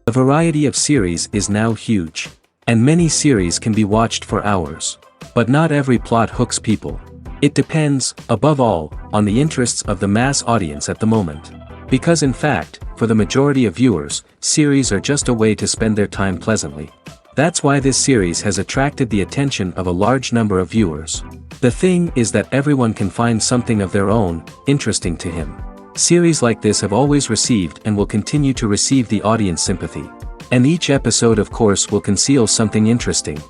The variety of series is now huge. And many series can be watched for hours. But not every plot hooks people. It depends, above all, on the interests of the mass audience at the moment. Because in fact, for the majority of viewers, series are just a way to spend their time pleasantly. That's why this series has attracted the attention of a large number of viewers. The thing is that everyone can find something of their own, interesting to him. Series like this have always received and will continue to receive the audience sympathy. And each episode of course will conceal something interesting.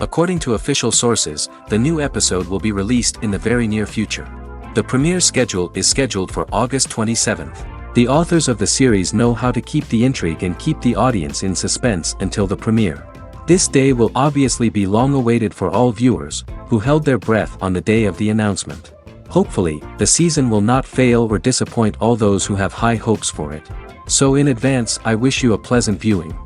According to official sources, the new episode will be released in the very near future. The premiere schedule is scheduled for August 27th. The authors of the series know how to keep the intrigue and keep the audience in suspense until the premiere. This day will obviously be long awaited for all viewers, who held their breath on the day of the announcement. Hopefully, the season will not fail or disappoint all those who have high hopes for it. So in advance, I wish you a pleasant viewing.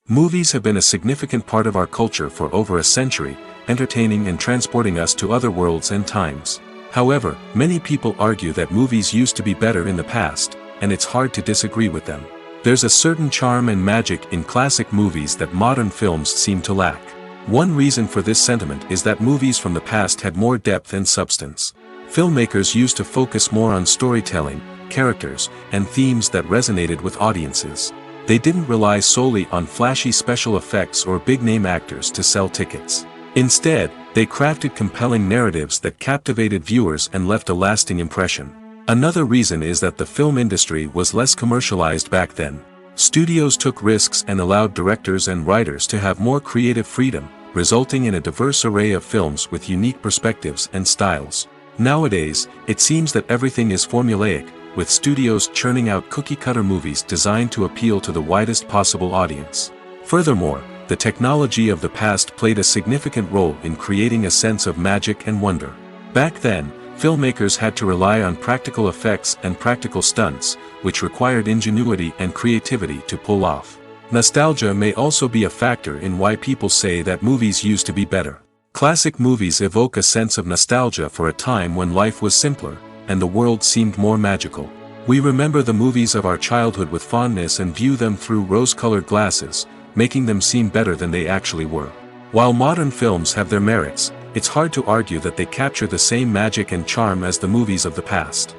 Movies have been a significant part of our culture for over a century, entertaining and transporting us to other worlds and times. However, many people argue that movies used to be better in the past, and it's hard to disagree with them. There's a certain charm and magic in classic movies that modern films seem to lack. One reason for this sentiment is that movies from the past had more depth and substance. Filmmakers used to focus more on storytelling, characters, and themes that resonated with audiences. They didn't rely solely on flashy special effects or big-name actors to sell tickets. Instead, they crafted compelling narratives that captivated viewers and left a lasting impression. Another reason is that the film industry was less commercialized back then. Studios took risks and allowed directors and writers to have more creative freedom, resulting in a diverse array of films with unique perspectives and styles. Nowadays, it seems that everything is formulaic, with studios churning out cookie-cutter movies designed to appeal to the widest possible audience. Furthermore, the technology of the past played a significant role in creating a sense of magic and wonder. Back then, filmmakers had to rely on practical effects and practical stunts, which required ingenuity and creativity to pull off. Nostalgia may also be a factor in why people say that movies used to be better. Classic movies evoke a sense of nostalgia for a time when life was simpler, and the world seemed more magical. We remember the movies of our childhood with fondness and view them through rose-colored glasses, making them seem better than they actually were. While modern films have their merits, it's hard to argue that they capture the same magic and charm as the movies of the past.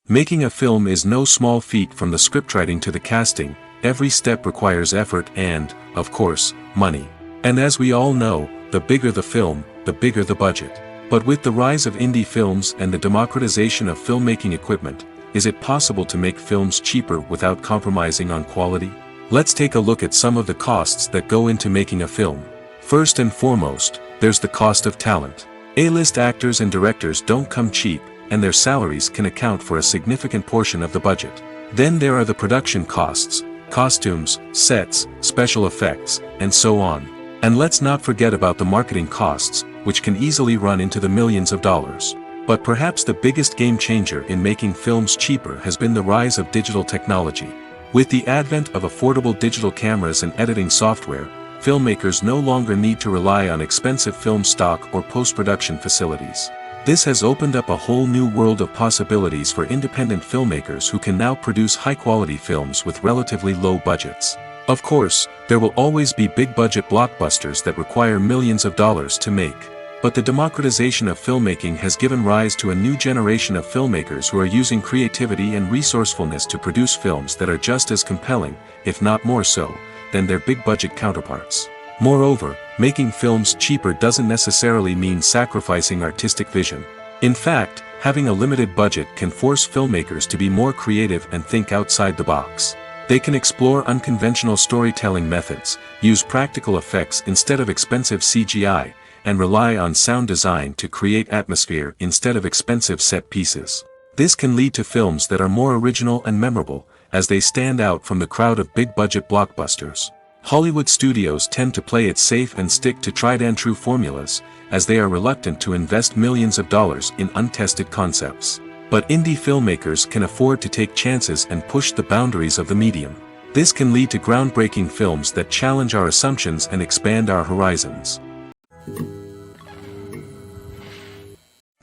Making a film is no small feat. From the scriptwriting to the casting, every step requires effort and, of course, money. And as we all know, the bigger the film, the bigger the budget. But with the rise of indie films and the democratization of filmmaking equipment, is it possible to make films cheaper without compromising on quality? Let's take a look at some of the costs that go into making a film. First and foremost, there's the cost of talent. A-list actors and directors don't come cheap, and their salaries can account for a significant portion of the budget. Then there are the production costs, costumes, sets, special effects, and so on. And let's not forget about the marketing costs, which can easily run into the millions of dollars. But perhaps the biggest game changer in making films cheaper has been the rise of digital technology. With the advent of affordable digital cameras and editing software, filmmakers no longer need to rely on expensive film stock or post-production facilities. This has opened up a whole new world of possibilities for independent filmmakers who can now produce high-quality films with relatively low budgets. Of course, there will always be big-budget blockbusters that require millions of dollars to make. But the democratization of filmmaking has given rise to a new generation of filmmakers who are using creativity and resourcefulness to produce films that are just as compelling, if not more so, than their big-budget counterparts. Moreover, making films cheaper doesn't necessarily mean sacrificing artistic vision. In fact, having a limited budget can force filmmakers to be more creative and think outside the box. They can explore unconventional storytelling methods, use practical effects instead of expensive CGI, and rely on sound design to create atmosphere instead of expensive set pieces. This can lead to films that are more original and memorable, as they stand out from the crowd of big-budget blockbusters. Hollywood studios tend to play it safe and stick to tried-and-true formulas, as they are reluctant to invest millions of dollars in untested concepts. But indie filmmakers can afford to take chances and push the boundaries of the medium. This can lead to groundbreaking films that challenge our assumptions and expand our horizons.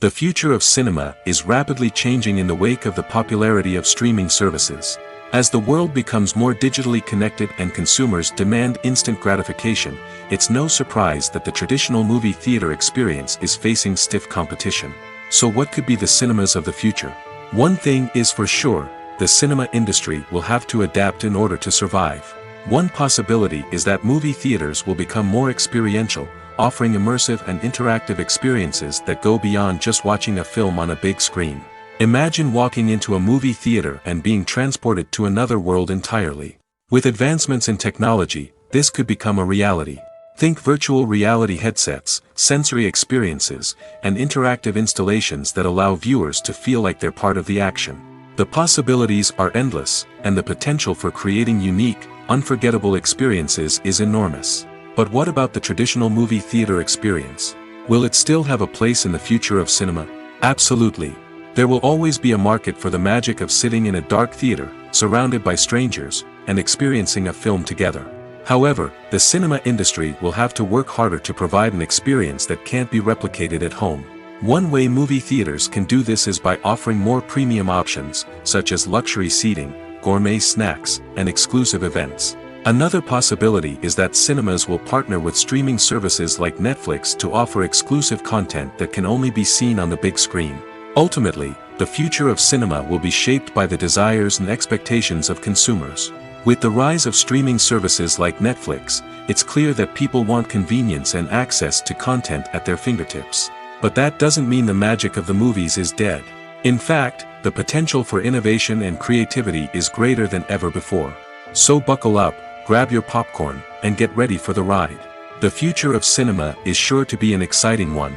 The future of cinema is rapidly changing in the wake of the popularity of streaming services. As the world becomes more digitally connected and consumers demand instant gratification, it's no surprise that the traditional movie theater experience is facing stiff competition. So what could be the cinemas of the future? One thing is for sure, the cinema industry will have to adapt in order to survive. One possibility is that movie theaters will become more experiential, offering immersive and interactive experiences that go beyond just watching a film on a big screen. Imagine walking into a movie theater and being transported to another world entirely. With advancements in technology, this could become a reality. Think virtual reality headsets, sensory experiences, and interactive installations that allow viewers to feel like they're part of the action. The possibilities are endless, and the potential for creating unique, unforgettable experiences is enormous. But what about the traditional movie theater experience? Will it still have a place in the future of cinema? Absolutely. There will always be a market for the magic of sitting in a dark theater, surrounded by strangers, and experiencing a film together. However, the cinema industry will have to work harder to provide an experience that can't be replicated at home. One way movie theaters can do this is by offering more premium options, such as luxury seating, gourmet snacks, and exclusive events. Another possibility is that cinemas will partner with streaming services like Netflix to offer exclusive content that can only be seen on the big screen. Ultimately, the future of cinema will be shaped by the desires and expectations of consumers. With the rise of streaming services like Netflix, it's clear that people want convenience and access to content at their fingertips. But that doesn't mean the magic of the movies is dead. In fact, the potential for innovation and creativity is greater than ever before. So buckle up, grab your popcorn, and get ready for the ride. The future of cinema is sure to be an exciting one.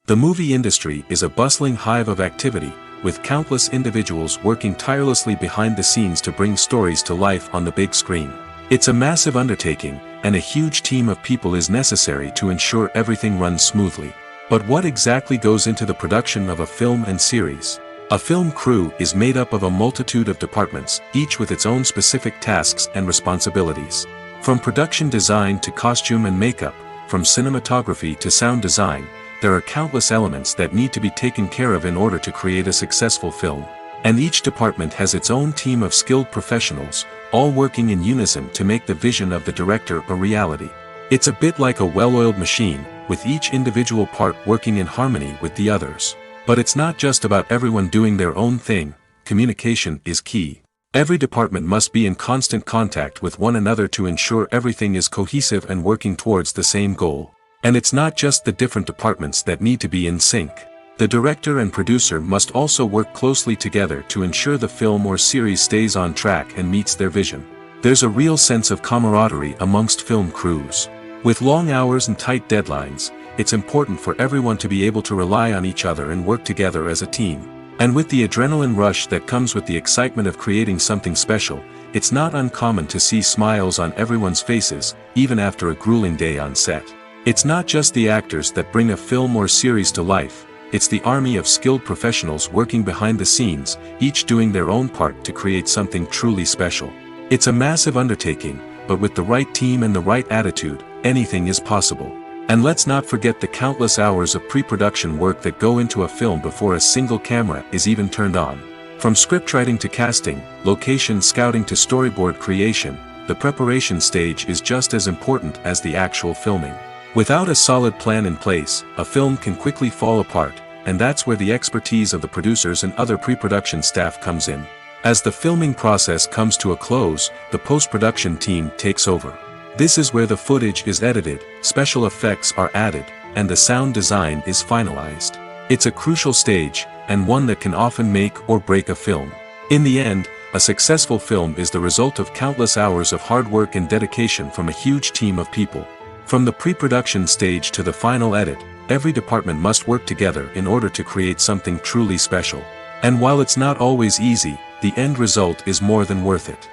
The movie industry is a bustling hive of activity, with countless individuals working tirelessly behind the scenes to bring stories to life on the big screen. It's a massive undertaking, and a huge team of people is necessary to ensure everything runs smoothly. But what exactly goes into the production of a film and series? A film crew is made up of a multitude of departments, each with its own specific tasks and responsibilities. From production design to costume and makeup, from cinematography to sound design, there are countless elements that need to be taken care of in order to create a successful film. And each department has its own team of skilled professionals, all working in unison to make the vision of the director a reality. It's a bit like a well-oiled machine, with each individual part working in harmony with the others. But it's not just about everyone doing their own thing, communication is key. Every department must be in constant contact with one another to ensure everything is cohesive and working towards the same goal. And it's not just the different departments that need to be in sync. The director and producer must also work closely together to ensure the film or series stays on track and meets their vision. There's a real sense of camaraderie amongst film crews. With long hours and tight deadlines, it's important for everyone to be able to rely on each other and work together as a team. And with the adrenaline rush that comes with the excitement of creating something special, it's not uncommon to see smiles on everyone's faces, even after a grueling day on set. It's not just the actors that bring a film or series to life, it's the army of skilled professionals working behind the scenes, each doing their own part to create something truly special. It's a massive undertaking, but with the right team and the right attitude, anything is possible. And let's not forget the countless hours of pre-production work that go into a film before a single camera is even turned on. From scriptwriting to casting, location scouting to storyboard creation, the preparation stage is just as important as the actual filming. Without a solid plan in place, a film can quickly fall apart, and that's where the expertise of the producers and other pre-production staff comes in. As the filming process comes to a close, the post-production team takes over. This is where the footage is edited, special effects are added, and the sound design is finalized. It's a crucial stage, and one that can often make or break a film. In the end, a successful film is the result of countless hours of hard work and dedication from a huge team of people. From the pre-production stage to the final edit, every department must work together in order to create something truly special. And while it's not always easy, the end result is more than worth it.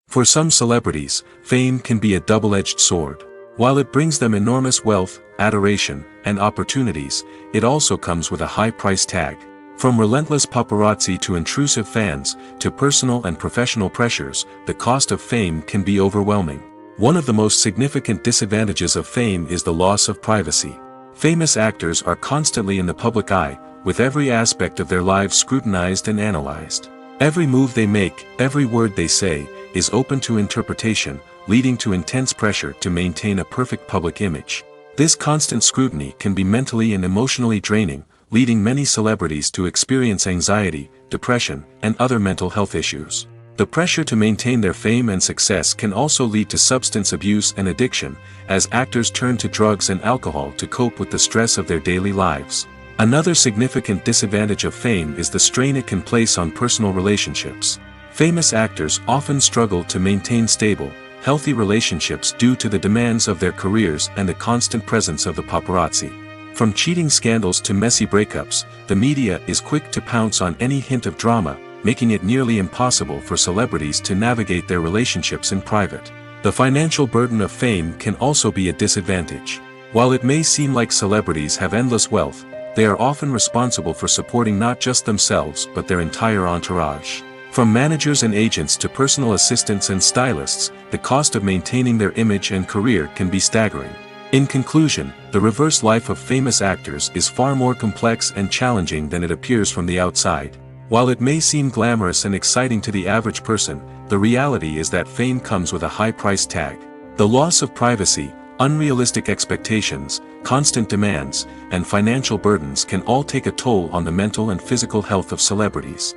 For some celebrities, fame can be a double-edged sword. While it brings them enormous wealth, adoration, and opportunities, it also comes with a high price tag. From relentless paparazzi to intrusive fans, to personal and professional pressures, the cost of fame can be overwhelming. One of the most significant disadvantages of fame is the loss of privacy. Famous actors are constantly in the public eye, with every aspect of their lives scrutinized and analyzed. Every move they make, every word they say, is open to interpretation, leading to intense pressure to maintain a perfect public image. This constant scrutiny can be mentally and emotionally draining, leading many celebrities to experience anxiety, depression, and other mental health issues. The pressure to maintain their fame and success can also lead to substance abuse and addiction, as actors turn to drugs and alcohol to cope with the stress of their daily lives. Another significant disadvantage of fame is the strain it can place on personal relationships. Famous actors often struggle to maintain stable, healthy relationships due to the demands of their careers and the constant presence of the paparazzi. From cheating scandals to messy breakups, the media is quick to pounce on any hint of drama, making it nearly impossible for celebrities to navigate their relationships in private. The financial burden of fame can also be a disadvantage. While it may seem like celebrities have endless wealth, they are often responsible for supporting not just themselves but their entire entourage. From managers and agents to personal assistants and stylists, the cost of maintaining their image and career can be staggering. In conclusion, the reverse life of famous actors is far more complex and challenging than it appears from the outside. While it may seem glamorous and exciting to the average person, the reality is that fame comes with a high price tag. The loss of privacy, unrealistic expectations, constant demands, and financial burdens can all take a toll on the mental and physical health of celebrities.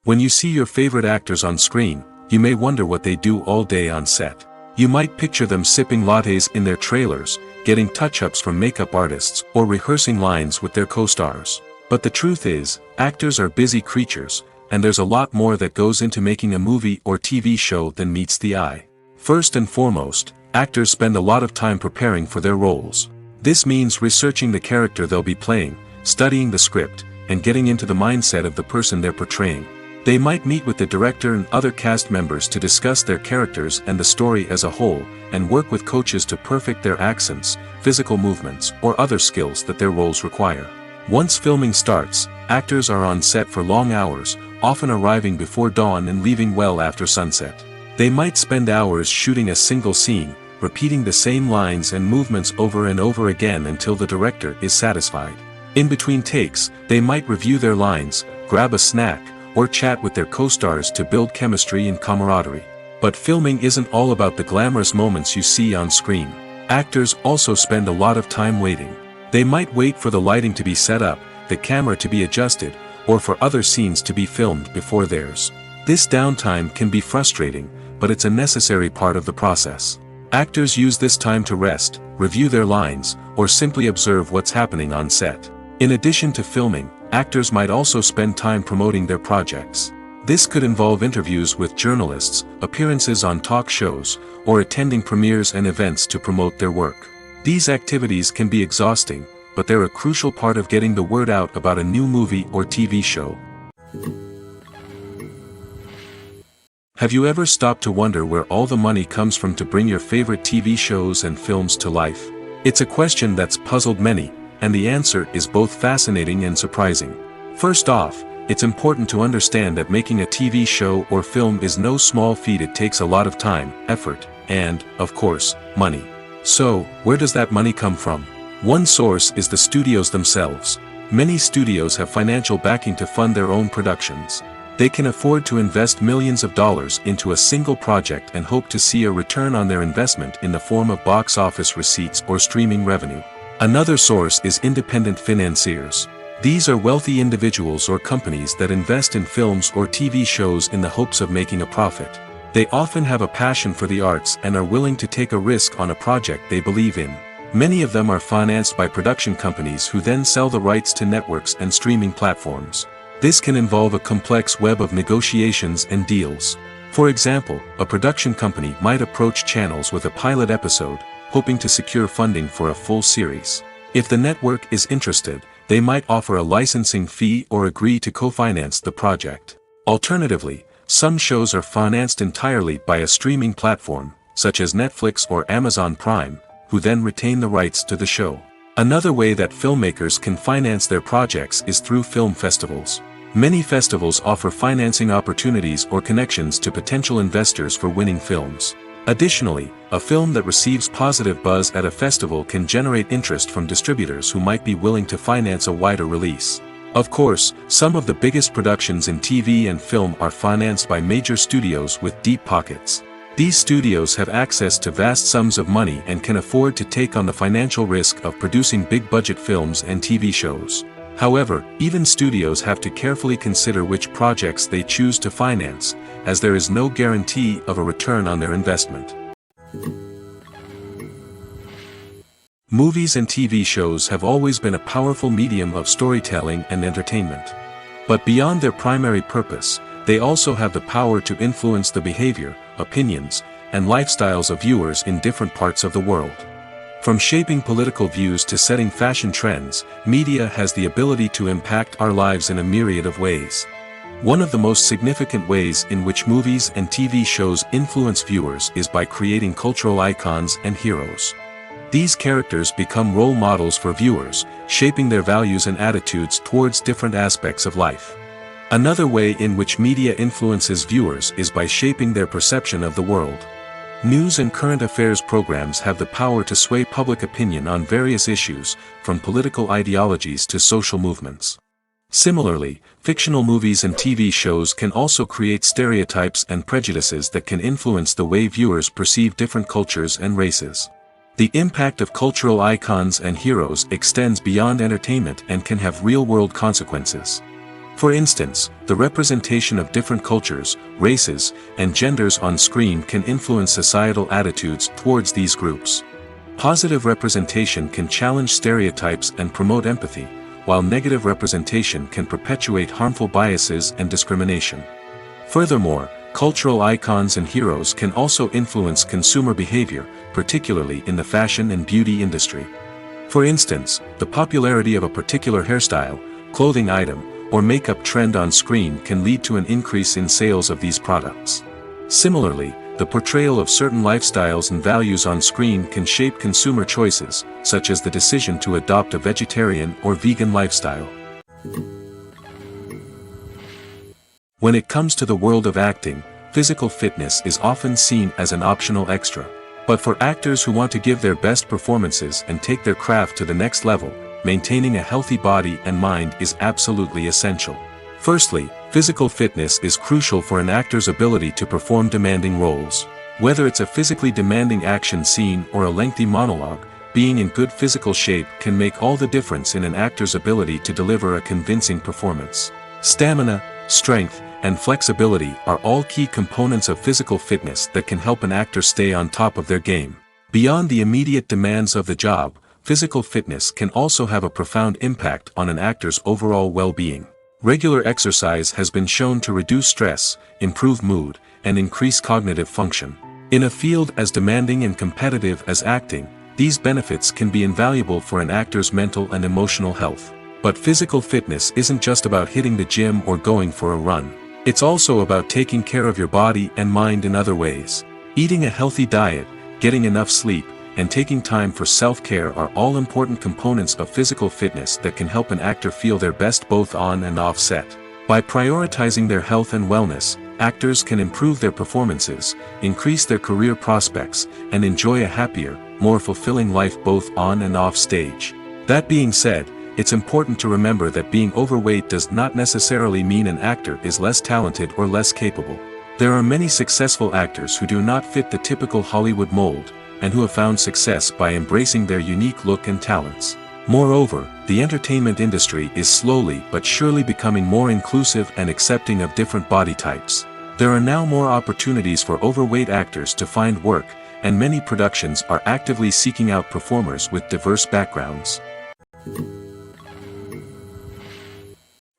When you see your favorite actors on screen, you may wonder what they do all day on set. You might picture them sipping lattes in their trailers, getting touch-ups from makeup artists, or rehearsing lines with their co-stars. But the truth is, actors are busy creatures, and there's a lot more that goes into making a movie or TV show than meets the eye. First and foremost, actors spend a lot of time preparing for their roles. This means researching the character they'll be playing, studying the script, and getting into the mindset of the person they're portraying. They might meet with the director and other cast members to discuss their characters and the story as a whole, and work with coaches to perfect their accents, physical movements, or other skills that their roles require. Once filming starts, actors are on set for long hours, often arriving before dawn and leaving well after sunset. They might spend hours shooting a single scene, repeating the same lines and movements over and over again until the director is satisfied. In between takes, they might review their lines, grab a snack, or chat with their co-stars to build chemistry and camaraderie. But filming isn't all about the glamorous moments you see on screen. Actors also spend a lot of time waiting. They might wait for the lighting to be set up, the camera to be adjusted, or for other scenes to be filmed before theirs. This downtime can be frustrating, but it's a necessary part of the process. Actors use this time to rest, review their lines, or simply observe what's happening on set. In addition to filming, actors might also spend time promoting their projects. This could involve interviews with journalists, appearances on talk shows, or attending premieres and events to promote their work. These activities can be exhausting, but they're a crucial part of getting the word out about a new movie or TV show. Have you ever stopped to wonder where all the money comes from to bring your favorite TV shows and films to life? It's a question that's puzzled many, and the answer is both fascinating and surprising. First off, it's important to understand that making a TV show or film is no small feat. It takes a lot of time, effort, and, of course, money. So, where does that money come from? One source is the studios themselves. Many studios have financial backing to fund their own productions. They can afford to invest millions of dollars into a single project and hope to see a return on their investment in the form of box office receipts or streaming revenue. Another source is independent financiers. These are wealthy individuals or companies that invest in films or TV shows in the hopes of making a profit. They often have a passion for the arts and are willing to take a risk on a project they believe in. Many of them are financed by production companies who then sell the rights to networks and streaming platforms. This can involve a complex web of negotiations and deals. For example, a production company might approach channels with a pilot episode, hoping to secure funding for a full series. If the network is interested, they might offer a licensing fee or agree to co-finance the project. Alternatively, some shows are financed entirely by a streaming platform, such as Netflix or Amazon Prime, who then retain the rights to the show. Another way that filmmakers can finance their projects is through film festivals. Many festivals offer financing opportunities or connections to potential investors for winning films. Additionally, a film that receives positive buzz at a festival can generate interest from distributors who might be willing to finance a wider release. Of course, some of the biggest productions in TV and film are financed by major studios with deep pockets. These studios have access to vast sums of money and can afford to take on the financial risk of producing big-budget films and TV shows. However, even studios have to carefully consider which projects they choose to finance, as there is no guarantee of a return on their investment. Movies and TV shows have always been a powerful medium of storytelling and entertainment. But beyond their primary purpose, they also have the power to influence the behavior, opinions, and lifestyles of viewers in different parts of the world. From shaping political views to setting fashion trends, media has the ability to impact our lives in a myriad of ways. One of the most significant ways in which movies and TV shows influence viewers is by creating cultural icons and heroes. These characters become role models for viewers, shaping their values and attitudes towards different aspects of life. Another way in which media influences viewers is by shaping their perception of the world. News and current affairs programs have the power to sway public opinion on various issues, from political ideologies to social movements. Similarly, fictional movies and TV shows can also create stereotypes and prejudices that can influence the way viewers perceive different cultures and races. The impact of cultural icons and heroes extends beyond entertainment and can have real-world consequences. For instance, the representation of different cultures, races, and genders on screen can influence societal attitudes towards these groups. Positive representation can challenge stereotypes and promote empathy, while negative representation can perpetuate harmful biases and discrimination. Furthermore, cultural icons and heroes can also influence consumer behavior, particularly in the fashion and beauty industry. For instance, the popularity of a particular hairstyle, clothing item, or makeup trend on screen can lead to an increase in sales of these products. Similarly, the portrayal of certain lifestyles and values on screen can shape consumer choices, such as the decision to adopt a vegetarian or vegan lifestyle. When it comes to the world of acting, physical fitness is often seen as an optional extra. But for actors who want to give their best performances and take their craft to the next level, maintaining a healthy body and mind is absolutely essential. Firstly, physical fitness is crucial for an actor's ability to perform demanding roles. Whether it's a physically demanding action scene or a lengthy monologue, being in good physical shape can make all the difference in an actor's ability to deliver a convincing performance. Stamina, strength, and flexibility are all key components of physical fitness that can help an actor stay on top of their game. Beyond the immediate demands of the job, physical fitness can also have a profound impact on an actor's overall well-being. Regular exercise has been shown to reduce stress, improve mood, and increase cognitive function. In a field as demanding and competitive as acting, these benefits can be invaluable for an actor's mental and emotional health. But physical fitness isn't just about hitting the gym or going for a run. It's also about taking care of your body and mind in other ways. Eating a healthy diet, getting enough sleep, and taking time for self-care are all important components of physical fitness that can help an actor feel their best both on and off set. By prioritizing their health and wellness, actors can improve their performances, increase their career prospects, and enjoy a happier, more fulfilling life both on and off stage. That being said, it's important to remember that being overweight does not necessarily mean an actor is less talented or less capable. There are many successful actors who do not fit the typical Hollywood mold, and who have found success by embracing their unique look and talents. Moreover, the entertainment industry is slowly but surely becoming more inclusive and accepting of different body types. There are now more opportunities for overweight actors to find work, and many productions are actively seeking out performers with diverse backgrounds.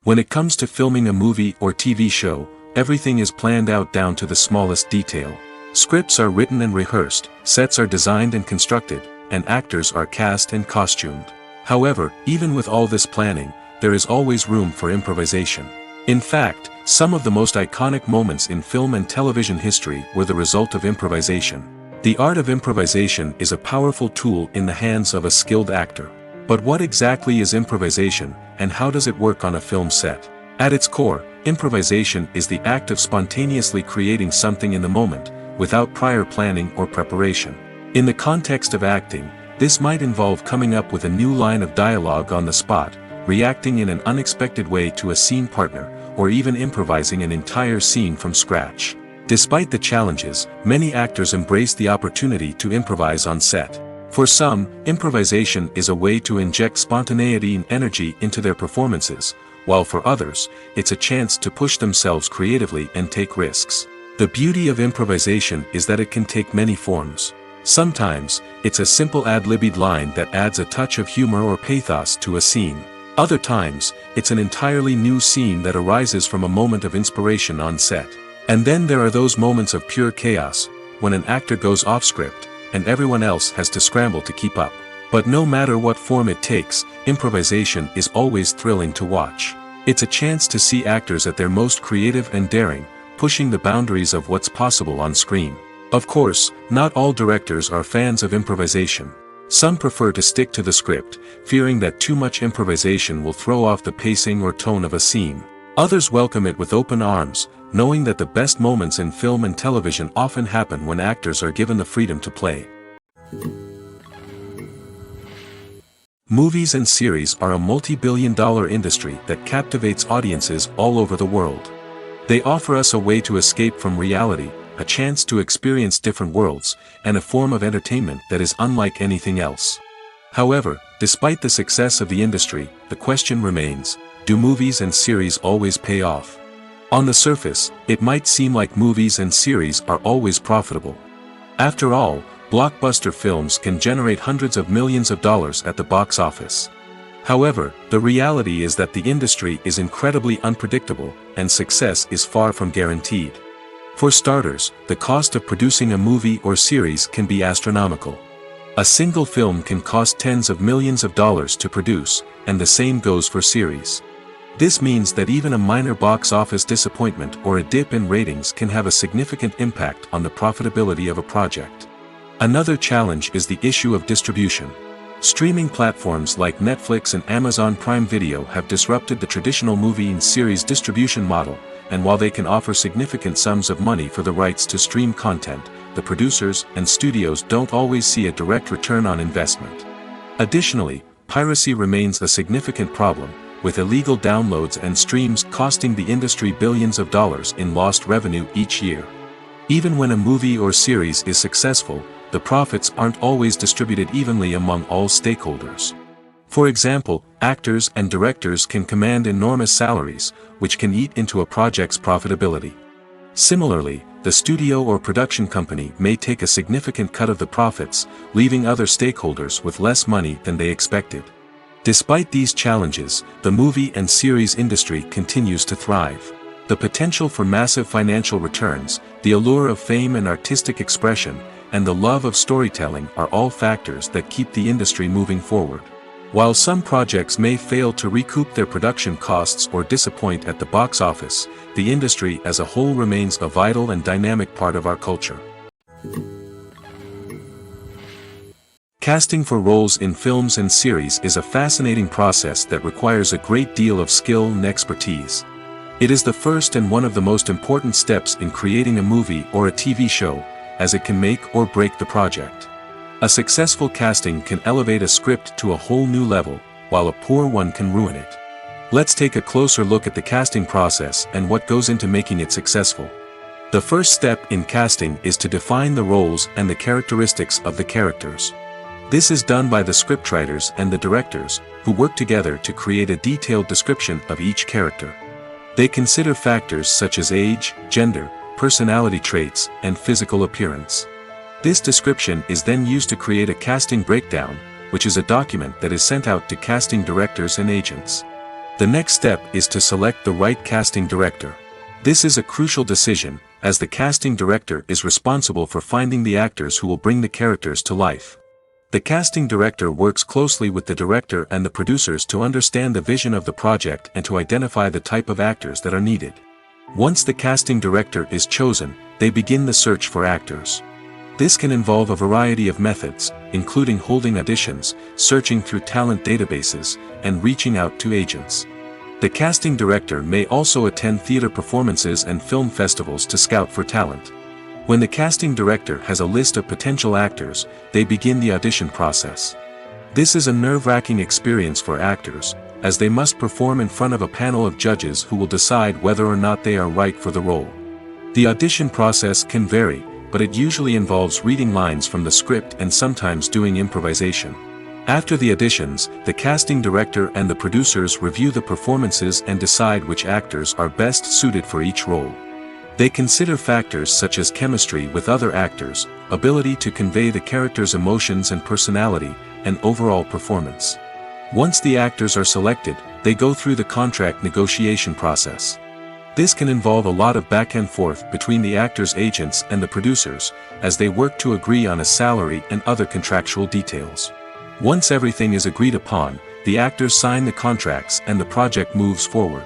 When it comes to filming a movie or TV show, everything is planned out down to the smallest detail. Scripts are written and rehearsed, sets are designed and constructed, and actors are cast and costumed. However, even with all this planning, there is always room for improvisation. In fact, some of the most iconic moments in film and television history were the result of improvisation. The art of improvisation is a powerful tool in the hands of a skilled actor. But what exactly is improvisation, and how does it work on a film set? At its core, improvisation is the act of spontaneously creating something in the moment, without prior planning or preparation. In the context of acting, this might involve coming up with a new line of dialogue on the spot, reacting in an unexpected way to a scene partner, or even improvising an entire scene from scratch. Despite the challenges, many actors embrace the opportunity to improvise on set. For some, improvisation is a way to inject spontaneity and energy into their performances, while for others, it's a chance to push themselves creatively and take risks. The beauty of improvisation is that it can take many forms. Sometimes, it's a simple ad-libbed line that adds a touch of humor or pathos to a scene. Other times, it's an entirely new scene that arises from a moment of inspiration on set. And then there are those moments of pure chaos, when an actor goes off script, and everyone else has to scramble to keep up. But no matter what form it takes, improvisation is always thrilling to watch. It's a chance to see actors at their most creative and daring, pushing the boundaries of what's possible on screen. Of course, not all directors are fans of improvisation. Some prefer to stick to the script, fearing that too much improvisation will throw off the pacing or tone of a scene. Others welcome it with open arms, knowing that the best moments in film and television often happen when actors are given the freedom to play. Movies and series are a multi-billion-dollar industry that captivates audiences all over the world. They offer us a way to escape from reality, a chance to experience different worlds, and a form of entertainment that is unlike anything else. However, despite the success of the industry, the question remains, do movies and series always pay off? On the surface, it might seem like movies and series are always profitable. After all, blockbuster films can generate hundreds of millions of dollars at the box office. However, the reality is that the industry is incredibly unpredictable, and success is far from guaranteed. For starters, the cost of producing a movie or series can be astronomical. A single film can cost tens of millions of dollars to produce, and the same goes for series. This means that even a minor box office disappointment or a dip in ratings can have a significant impact on the profitability of a project. Another challenge is the issue of distribution. Streaming platforms like Netflix and Amazon Prime Video have disrupted the traditional movie and series distribution model, and while they can offer significant sums of money for the rights to stream content, the producers and studios don't always see a direct return on investment. Additionally, piracy remains a significant problem, with illegal downloads and streams costing the industry billions of dollars in lost revenue each year. Even when a movie or series is successful, the profits aren't always distributed evenly among all stakeholders. For example, actors and directors can command enormous salaries, which can eat into a project's profitability. Similarly, the studio or production company may take a significant cut of the profits, leaving other stakeholders with less money than they expected. Despite these challenges, the movie and series industry continues to thrive. The potential for massive financial returns, the allure of fame and artistic expression, and the love of storytelling are all factors that keep the industry moving forward. While some projects may fail to recoup their production costs or disappoint at the box office, the industry as a whole remains a vital and dynamic part of our culture. Casting for roles in films and series is a fascinating process that requires a great deal of skill and expertise. It is the first and one of the most important steps in creating a movie or a TV show, as it can make or break the project. A successful casting can elevate a script to a whole new level, while a poor one can ruin it. Let's take a closer look at the casting process and what goes into making it successful. The first step in casting is to define the roles and the characteristics of the characters. This is done by the scriptwriters and the directors, who work together to create a detailed description of each character. They consider factors such as age, gender, personality traits, and physical appearance. This description is then used to create a casting breakdown, which is a document that is sent out to casting directors and agents. The next step is to select the right casting director. This is a crucial decision, as the casting director is responsible for finding the actors who will bring the characters to life. The casting director works closely with the director and the producers to understand the vision of the project and to identify the type of actors that are needed. Once the casting director is chosen, they begin the search for actors. This can involve a variety of methods, including holding auditions, searching through talent databases, and reaching out to agents. The casting director may also attend theater performances and film festivals to scout for talent. When the casting director has a list of potential actors, they begin the audition process. This is a nerve-wracking experience for actors, as they must perform in front of a panel of judges who will decide whether or not they are right for the role. The audition process can vary, but it usually involves reading lines from the script and sometimes doing improvisation. After the auditions, the casting director and the producers review the performances and decide which actors are best suited for each role. They consider factors such as chemistry with other actors, ability to convey the character's emotions and personality, and overall performance. Once the actors are selected, they go through the contract negotiation process. This can involve a lot of back and forth between the actors' agents and the producers, as they work to agree on a salary and other contractual details. Once everything is agreed upon, the actors sign the contracts and the project moves forward.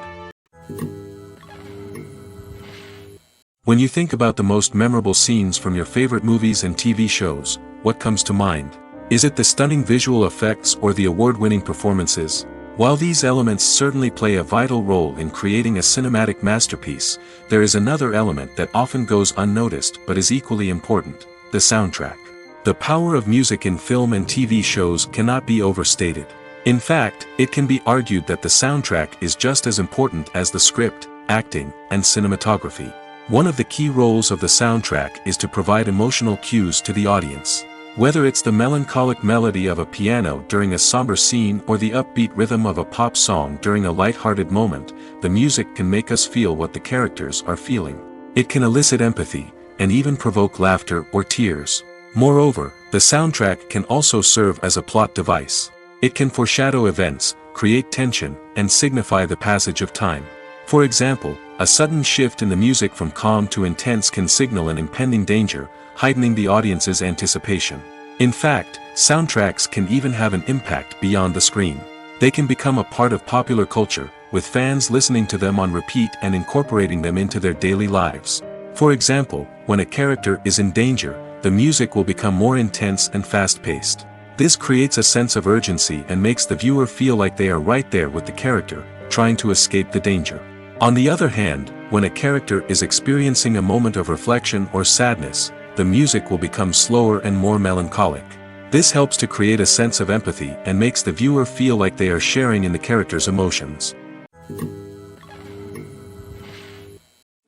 When you think about the most memorable scenes from your favorite movies and TV shows, what comes to mind? Is it the stunning visual effects or the award-winning performances? While these elements certainly play a vital role in creating a cinematic masterpiece, there is another element that often goes unnoticed but is equally important: the soundtrack. The power of music in film and TV shows cannot be overstated. In fact, it can be argued that the soundtrack is just as important as the script, acting, and cinematography. One of the key roles of the soundtrack is to provide emotional cues to the audience. Whether it's the melancholic melody of a piano during a somber scene or the upbeat rhythm of a pop song during a light-hearted moment, the music can make us feel what the characters are feeling. It can elicit empathy, and even provoke laughter or tears. Moreover, the soundtrack can also serve as a plot device. It can foreshadow events, create tension, and signify the passage of time. For example, a sudden shift in the music from calm to intense can signal an impending danger, heightening the audience's anticipation. In fact, soundtracks can even have an impact beyond the screen. They can become a part of popular culture, with fans listening to them on repeat and incorporating them into their daily lives. For example, when a character is in danger, the music will become more intense and fast-paced. This creates a sense of urgency and makes the viewer feel like they are right there with the character, trying to escape the danger. On the other hand, when a character is experiencing a moment of reflection or sadness, the music will become slower and more melancholic. This helps to create a sense of empathy and makes the viewer feel like they are sharing in the character's emotions.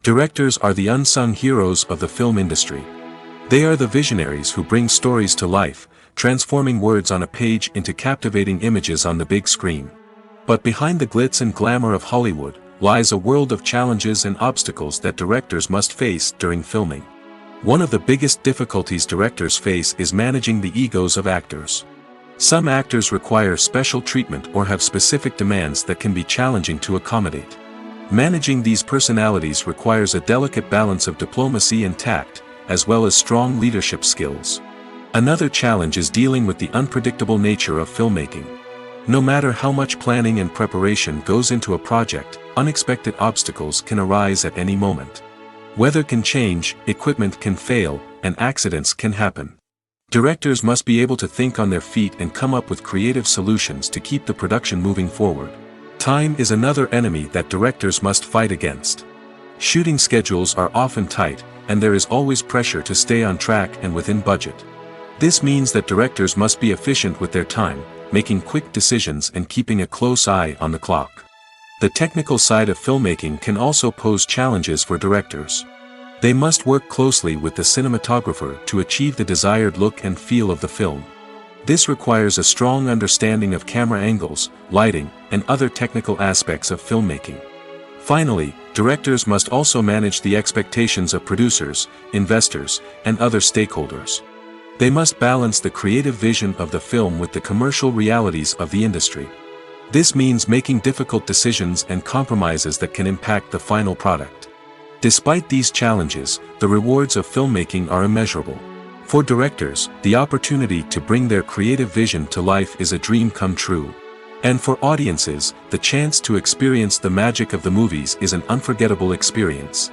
Directors are the unsung heroes of the film industry. They are the visionaries who bring stories to life, transforming words on a page into captivating images on the big screen. But behind the glitz and glamour of Hollywood lies a world of challenges and obstacles that directors must face during filming. One of the biggest difficulties directors face is managing the egos of actors. Some actors require special treatment or have specific demands that can be challenging to accommodate. Managing these personalities requires a delicate balance of diplomacy and tact, as well as strong leadership skills. Another challenge is dealing with the unpredictable nature of filmmaking. No matter how much planning and preparation goes into a project, unexpected obstacles can arise at any moment. Weather can change, equipment can fail, and accidents can happen. Directors must be able to think on their feet and come up with creative solutions to keep the production moving forward. Time is another enemy that directors must fight against. Shooting schedules are often tight, and there is always pressure to stay on track and within budget. This means that directors must be efficient with their time, making quick decisions and keeping a close eye on the clock. The technical side of filmmaking can also pose challenges for directors. They must work closely with the cinematographer to achieve the desired look and feel of the film. This requires a strong understanding of camera angles, lighting, and other technical aspects of filmmaking. Finally, directors must also manage the expectations of producers, investors, and other stakeholders. They must balance the creative vision of the film with the commercial realities of the industry. This means making difficult decisions and compromises that can impact the final product. Despite these challenges, the rewards of filmmaking are immeasurable. For directors, the opportunity to bring their creative vision to life is a dream come true. And for audiences, the chance to experience the magic of the movies is an unforgettable experience.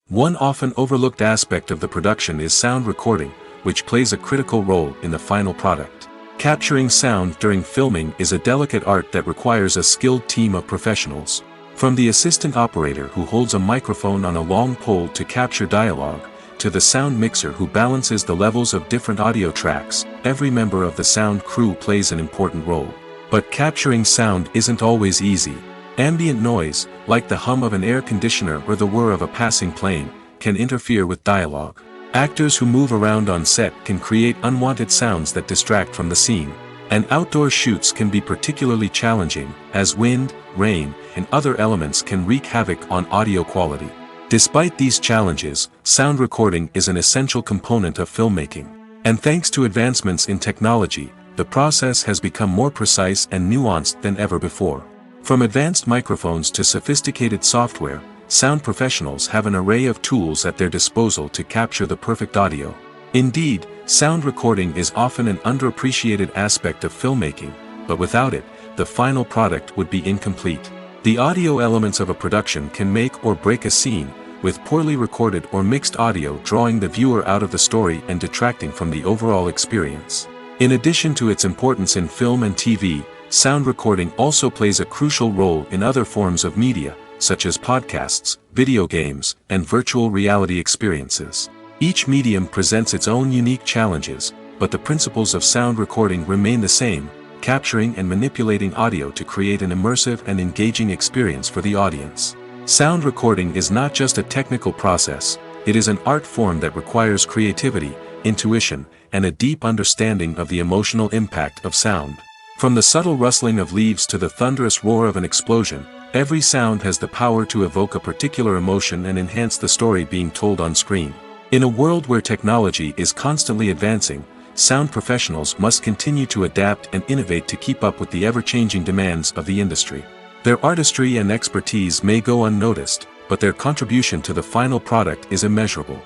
One often overlooked aspect of the production is sound recording, which plays a critical role in the final product. Capturing sound during filming is a delicate art that requires a skilled team of professionals. From the assistant operator who holds a microphone on a long pole to capture dialogue, to the sound mixer who balances the levels of different audio tracks, every member of the sound crew plays an important role. But capturing sound isn't always easy. Ambient noise, like the hum of an air conditioner or the whir of a passing plane, can interfere with dialogue. Actors who move around on set can create unwanted sounds that distract from the scene. And outdoor shoots can be particularly challenging, as wind, rain, and other elements can wreak havoc on audio quality. Despite these challenges, sound recording is an essential component of filmmaking. And thanks to advancements in technology, the process has become more precise and nuanced than ever before. From advanced microphones to sophisticated software, sound professionals have an array of tools at their disposal to capture the perfect audio. Indeed, sound recording is often an underappreciated aspect of filmmaking, but without it, the final product would be incomplete. The audio elements of a production can make or break a scene, with poorly recorded or mixed audio drawing the viewer out of the story and detracting from the overall experience. In addition to its importance in film and TV, sound recording also plays a crucial role in other forms of media, such as podcasts, video games, and virtual reality experiences. Each medium presents its own unique challenges, but the principles of sound recording remain the same, capturing and manipulating audio to create an immersive and engaging experience for the audience. Sound recording is not just a technical process, it is an art form that requires creativity, intuition, and a deep understanding of the emotional impact of sound. From the subtle rustling of leaves to the thunderous roar of an explosion, every sound has the power to evoke a particular emotion and enhance the story being told on screen. In a world where technology is constantly advancing, sound professionals must continue to adapt and innovate to keep up with the ever-changing demands of the industry. Their artistry and expertise may go unnoticed, but their contribution to the final product is immeasurable.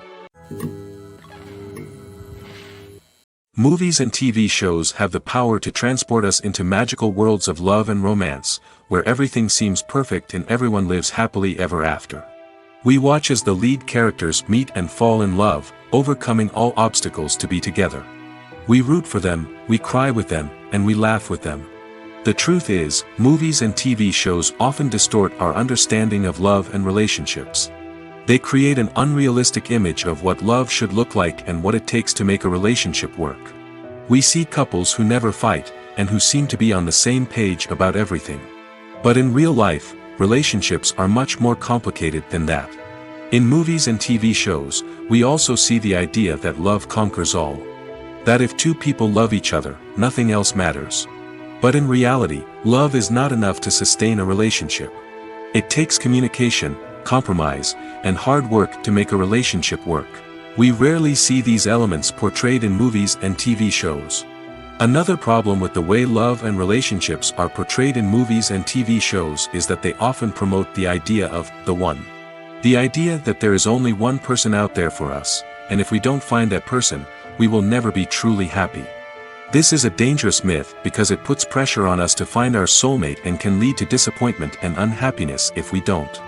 Movies and TV shows have the power to transport us into magical worlds of love and romance, where everything seems perfect and everyone lives happily ever after. We watch as the lead characters meet and fall in love, overcoming all obstacles to be together. We root for them, we cry with them, and we laugh with them. The truth is, movies and TV shows often distort our understanding of love and relationships. They create an unrealistic image of what love should look like and what it takes to make a relationship work. We see couples who never fight, and who seem to be on the same page about everything. But in real life, relationships are much more complicated than that. In movies and TV shows, we also see the idea that love conquers all. That if two people love each other, nothing else matters. But in reality, love is not enough to sustain a relationship. It takes communication, compromise, and hard work to make a relationship work. We rarely see these elements portrayed in movies and TV shows. Another problem with the way love and relationships are portrayed in movies and TV shows is that they often promote the idea of the one. The idea that there is only one person out there for us, and if we don't find that person, we will never be truly happy. This is a dangerous myth because it puts pressure on us to find our soulmate and can lead to disappointment and unhappiness if we don't.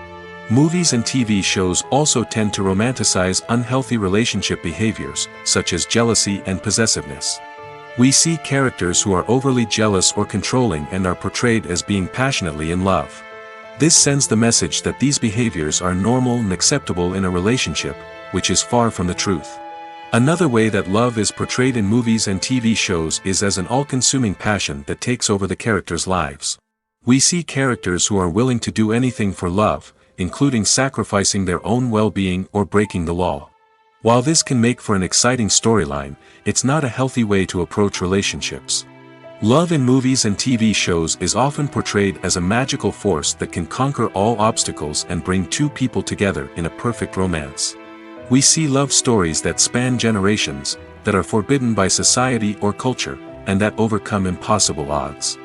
Movies and TV shows also tend to romanticize unhealthy relationship behaviors, such as jealousy and possessiveness. We see characters who are overly jealous or controlling and are portrayed as being passionately in love. This sends the message that these behaviors are normal and acceptable in a relationship, which is far from the truth. Another way that love is portrayed in movies and TV shows is as an all-consuming passion that takes over the characters' lives. We see characters who are willing to do anything for love, including sacrificing their own well-being or breaking the law. While this can make for an exciting storyline, it's not a healthy way to approach relationships. Love in movies and TV shows is often portrayed as a magical force that can conquer all obstacles and bring two people together in a perfect romance. We see love stories that span generations, that are forbidden by society or culture, and that overcome impossible odds.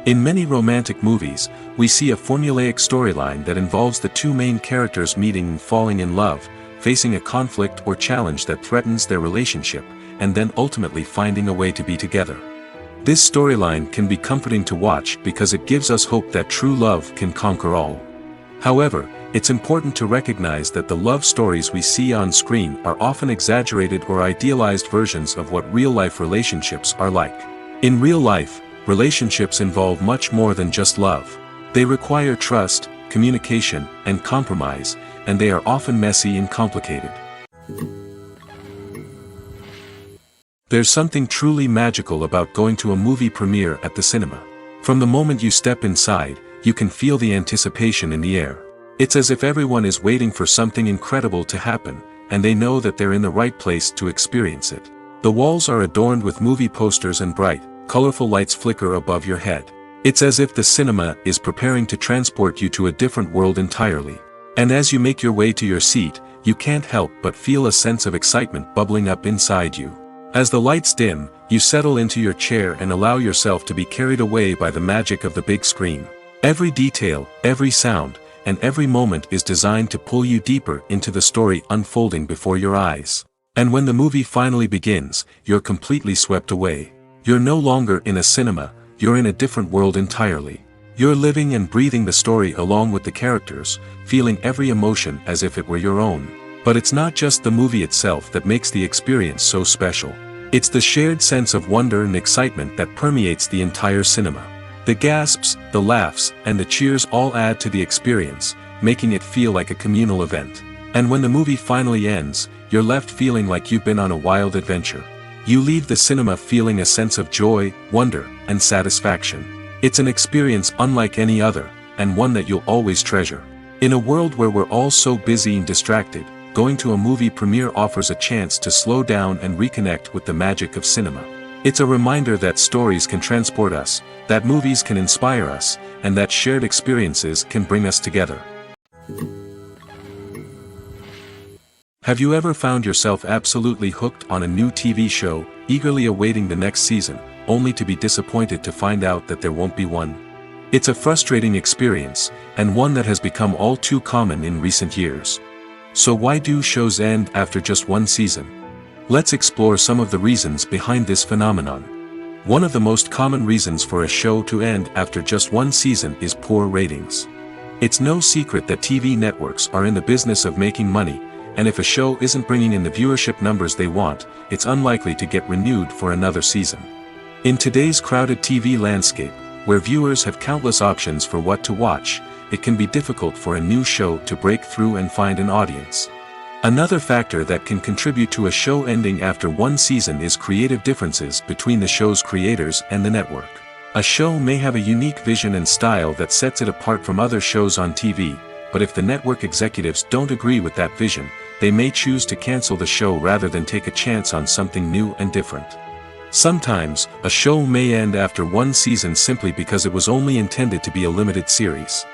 In many romantic movies, we see a formulaic storyline that involves the two main characters meeting and falling in love, facing a conflict or challenge that threatens their relationship, and then ultimately finding a way to be together. This storyline can be comforting to watch because it gives us hope that true love can conquer all. However, it's important to recognize that the love stories we see on screen are often exaggerated or idealized versions of what real-life relationships are like. In real life, relationships involve much more than just love. They require trust, communication, and compromise, and they are often messy and complicated. There's something truly magical about going to a movie premiere at the cinema. From the moment you step inside, you can feel the anticipation in the air. It's as if everyone is waiting for something incredible to happen, and they know that they're in the right place to experience it. The walls are adorned with movie posters and bright, colorful lights flicker above your head. It's as if the cinema is preparing to transport you to a different world entirely. And as you make your way to your seat, you can't help but feel a sense of excitement bubbling up inside you. As the lights dim, you settle into your chair and allow yourself to be carried away by the magic of the big screen. Every detail, every sound, and every moment is designed to pull you deeper into the story unfolding before your eyes. And when the movie finally begins, you're completely swept away. You're no longer in a cinema, you're in a different world entirely. You're living and breathing the story along with the characters, feeling every emotion as if it were your own. But it's not just the movie itself that makes the experience so special. It's the shared sense of wonder and excitement that permeates the entire cinema. The gasps, the laughs, and the cheers all add to the experience, making it feel like a communal event. And when the movie finally ends, you're left feeling like you've been on a wild adventure. You leave the cinema feeling a sense of joy, wonder, and satisfaction. It's an experience unlike any other, and one that you'll always treasure. In a world where we're all so busy and distracted, going to a movie premiere offers a chance to slow down and reconnect with the magic of cinema. It's a reminder that stories can transport us, that movies can inspire us, and that shared experiences can bring us together. Have you ever found yourself absolutely hooked on a new TV show, eagerly awaiting the next season, only to be disappointed to find out that there won't be one? It's a frustrating experience, and one that has become all too common in recent years. So why do shows end after just one season? Let's explore some of the reasons behind this phenomenon. One of the most common reasons for a show to end after just one season is poor ratings. It's no secret that TV networks are in the business of making money, and if a show isn't bringing in the viewership numbers they want, it's unlikely to get renewed for another season. In today's crowded TV landscape, where viewers have countless options for what to watch, it can be difficult for a new show to break through and find an audience. Another factor that can contribute to a show ending after one season is creative differences between the show's creators and the network. A show may have a unique vision and style that sets it apart from other shows on TV, but if the network executives don't agree with that vision, they may choose to cancel the show rather than take a chance on something new and different. Sometimes, a show may end after one season simply because it was only intended to be a limited series.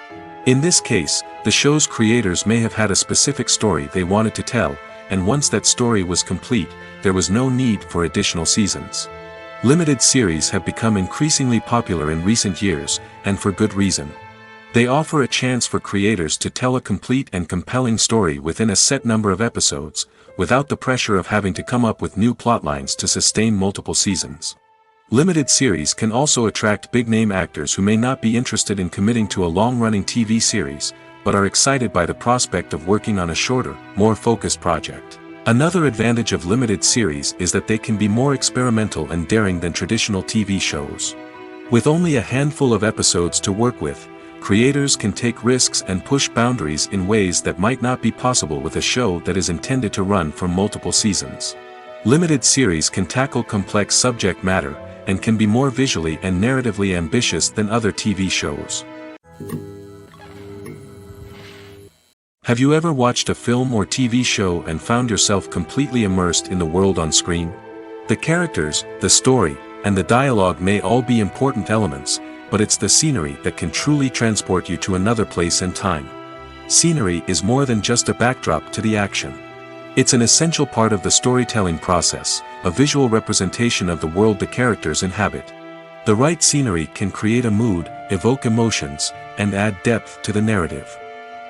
In this case, the show's creators may have had a specific story they wanted to tell, and once that story was complete, there was no need for additional seasons. Limited series have become increasingly popular in recent years, and for good reason. They offer a chance for creators to tell a complete and compelling story within a set number of episodes, without the pressure of having to come up with new plotlines to sustain multiple seasons. Limited series can also attract big-name actors who may not be interested in committing to a long-running TV series, but are excited by the prospect of working on a shorter, more focused project. Another advantage of limited series is that they can be more experimental and daring than traditional TV shows. With only a handful of episodes to work with, creators can take risks and push boundaries in ways that might not be possible with a show that is intended to run for multiple seasons. Limited series can tackle complex subject matter, and can be more visually and narratively ambitious than other TV shows. Have you ever watched a film or TV show and found yourself completely immersed in the world on screen? The characters, the story, and the dialogue may all be important elements, but it's the scenery that can truly transport you to another place and time. Scenery is more than just a backdrop to the action. It's an essential part of the storytelling process, a visual representation of the world the characters inhabit. The right scenery can create a mood, evoke emotions, and add depth to the narrative.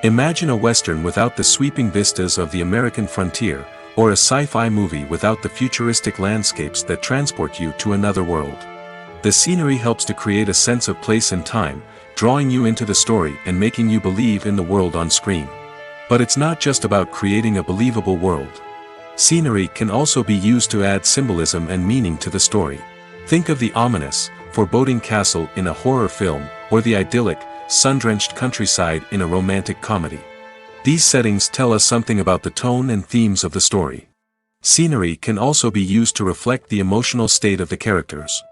Imagine a Western without the sweeping vistas of the American frontier, or a sci-fi movie without the futuristic landscapes that transport you to another world. The scenery helps to create a sense of place and time, drawing you into the story and making you believe in the world on screen. But it's not just about creating a believable world. Scenery can also be used to add symbolism and meaning to the story. Think of the ominous, foreboding castle in a horror film, or the idyllic, sun-drenched countryside in a romantic comedy. These settings tell us something about the tone and themes of the story. Scenery can also be used to reflect the emotional state of the characters.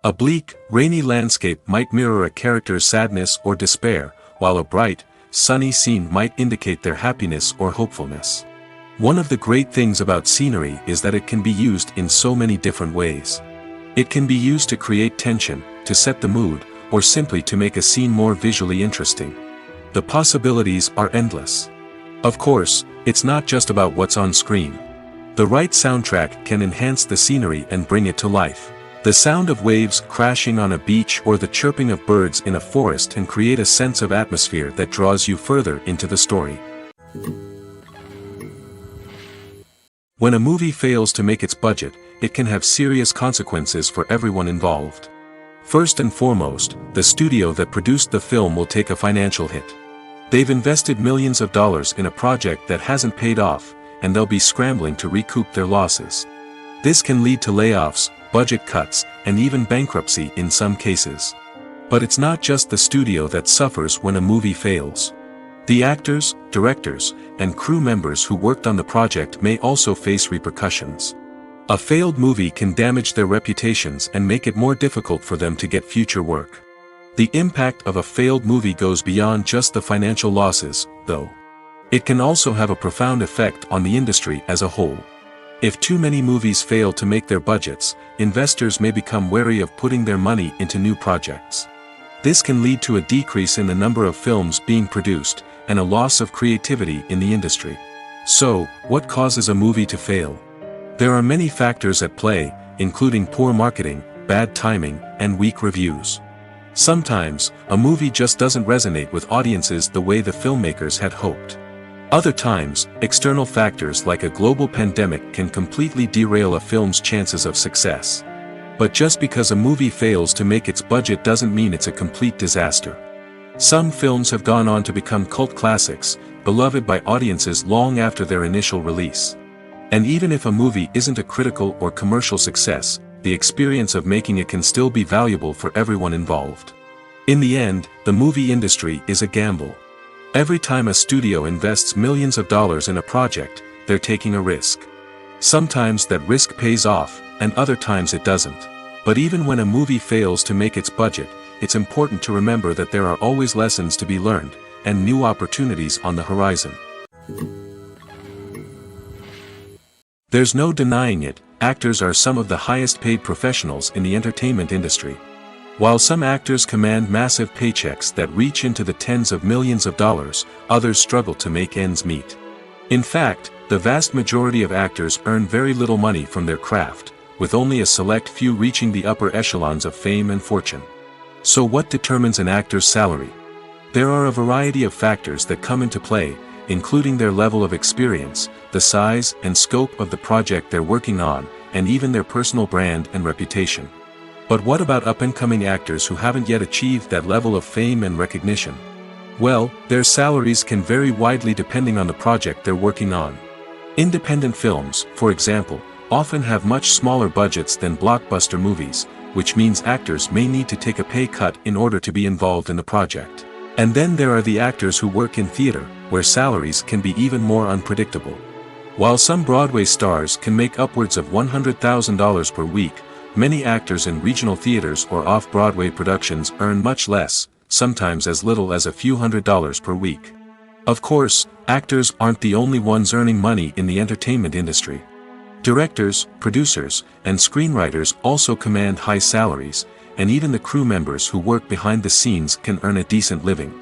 A bleak, rainy landscape might mirror a character's sadness or despair, while a bright, sunny scene might indicate their happiness or hopefulness. One of the great things about scenery is that it can be used in so many different ways. It can be used to create tension, to set the mood, or simply to make a scene more visually interesting. The possibilities are endless. Of course, it's not just about what's on screen. The right soundtrack can enhance the scenery and bring it to life. The sound of waves crashing on a beach or the chirping of birds in a forest can create a sense of atmosphere that draws you further into the story. When a movie fails to make its budget, it can have serious consequences for everyone involved. First and foremost, the studio that produced the film will take a financial hit. They've invested millions of dollars in a project that hasn't paid off, and they'll be scrambling to recoup their losses. This can lead to layoffs, budget cuts, and even bankruptcy in some cases. But it's not just the studio that suffers when a movie fails. The actors, directors, and crew members who worked on the project may also face repercussions. A failed movie can damage their reputations and make it more difficult for them to get future work. The impact of a failed movie goes beyond just the financial losses, though. It can also have a profound effect on the industry as a whole. If too many movies fail to make their budgets, investors may become wary of putting their money into new projects. This can lead to a decrease in the number of films being produced, and a loss of creativity in the industry. So, what causes a movie to fail? There are many factors at play, including poor marketing, bad timing, and weak reviews. Sometimes, a movie just doesn't resonate with audiences the way the filmmakers had hoped. Other times, external factors like a global pandemic can completely derail a film's chances of success. But just because a movie fails to make its budget doesn't mean it's a complete disaster. Some films have gone on to become cult classics, beloved by audiences long after their initial release. And even if a movie isn't a critical or commercial success, the experience of making it can still be valuable for everyone involved. In the end, the movie industry is a gamble. Every time a studio invests millions of dollars in a project, they're taking a risk. Sometimes that risk pays off, and other times it doesn't. But even when a movie fails to make its budget, it's important to remember that there are always lessons to be learned, and new opportunities on the horizon. There's no denying it, actors are some of the highest paid professionals in the entertainment industry. While some actors command massive paychecks that reach into the tens of millions of dollars, others struggle to make ends meet. In fact, the vast majority of actors earn very little money from their craft, with only a select few reaching the upper echelons of fame and fortune. So what determines an actor's salary? There are a variety of factors that come into play, including their level of experience, the size and scope of the project they're working on, and even their personal brand and reputation. But what about up-and-coming actors who haven't yet achieved that level of fame and recognition? Well, their salaries can vary widely depending on the project they're working on. Independent films, for example, often have much smaller budgets than blockbuster movies, which means actors may need to take a pay cut in order to be involved in the project. And then there are the actors who work in theater, where salaries can be even more unpredictable. While some Broadway stars can make upwards of $100,000 per week, many actors in regional theaters or off-Broadway productions earn much less, sometimes as little as a few $100s per week. Of course, actors aren't the only ones earning money in the entertainment industry. Directors, producers, and screenwriters also command high salaries, and even the crew members who work behind the scenes can earn a decent living.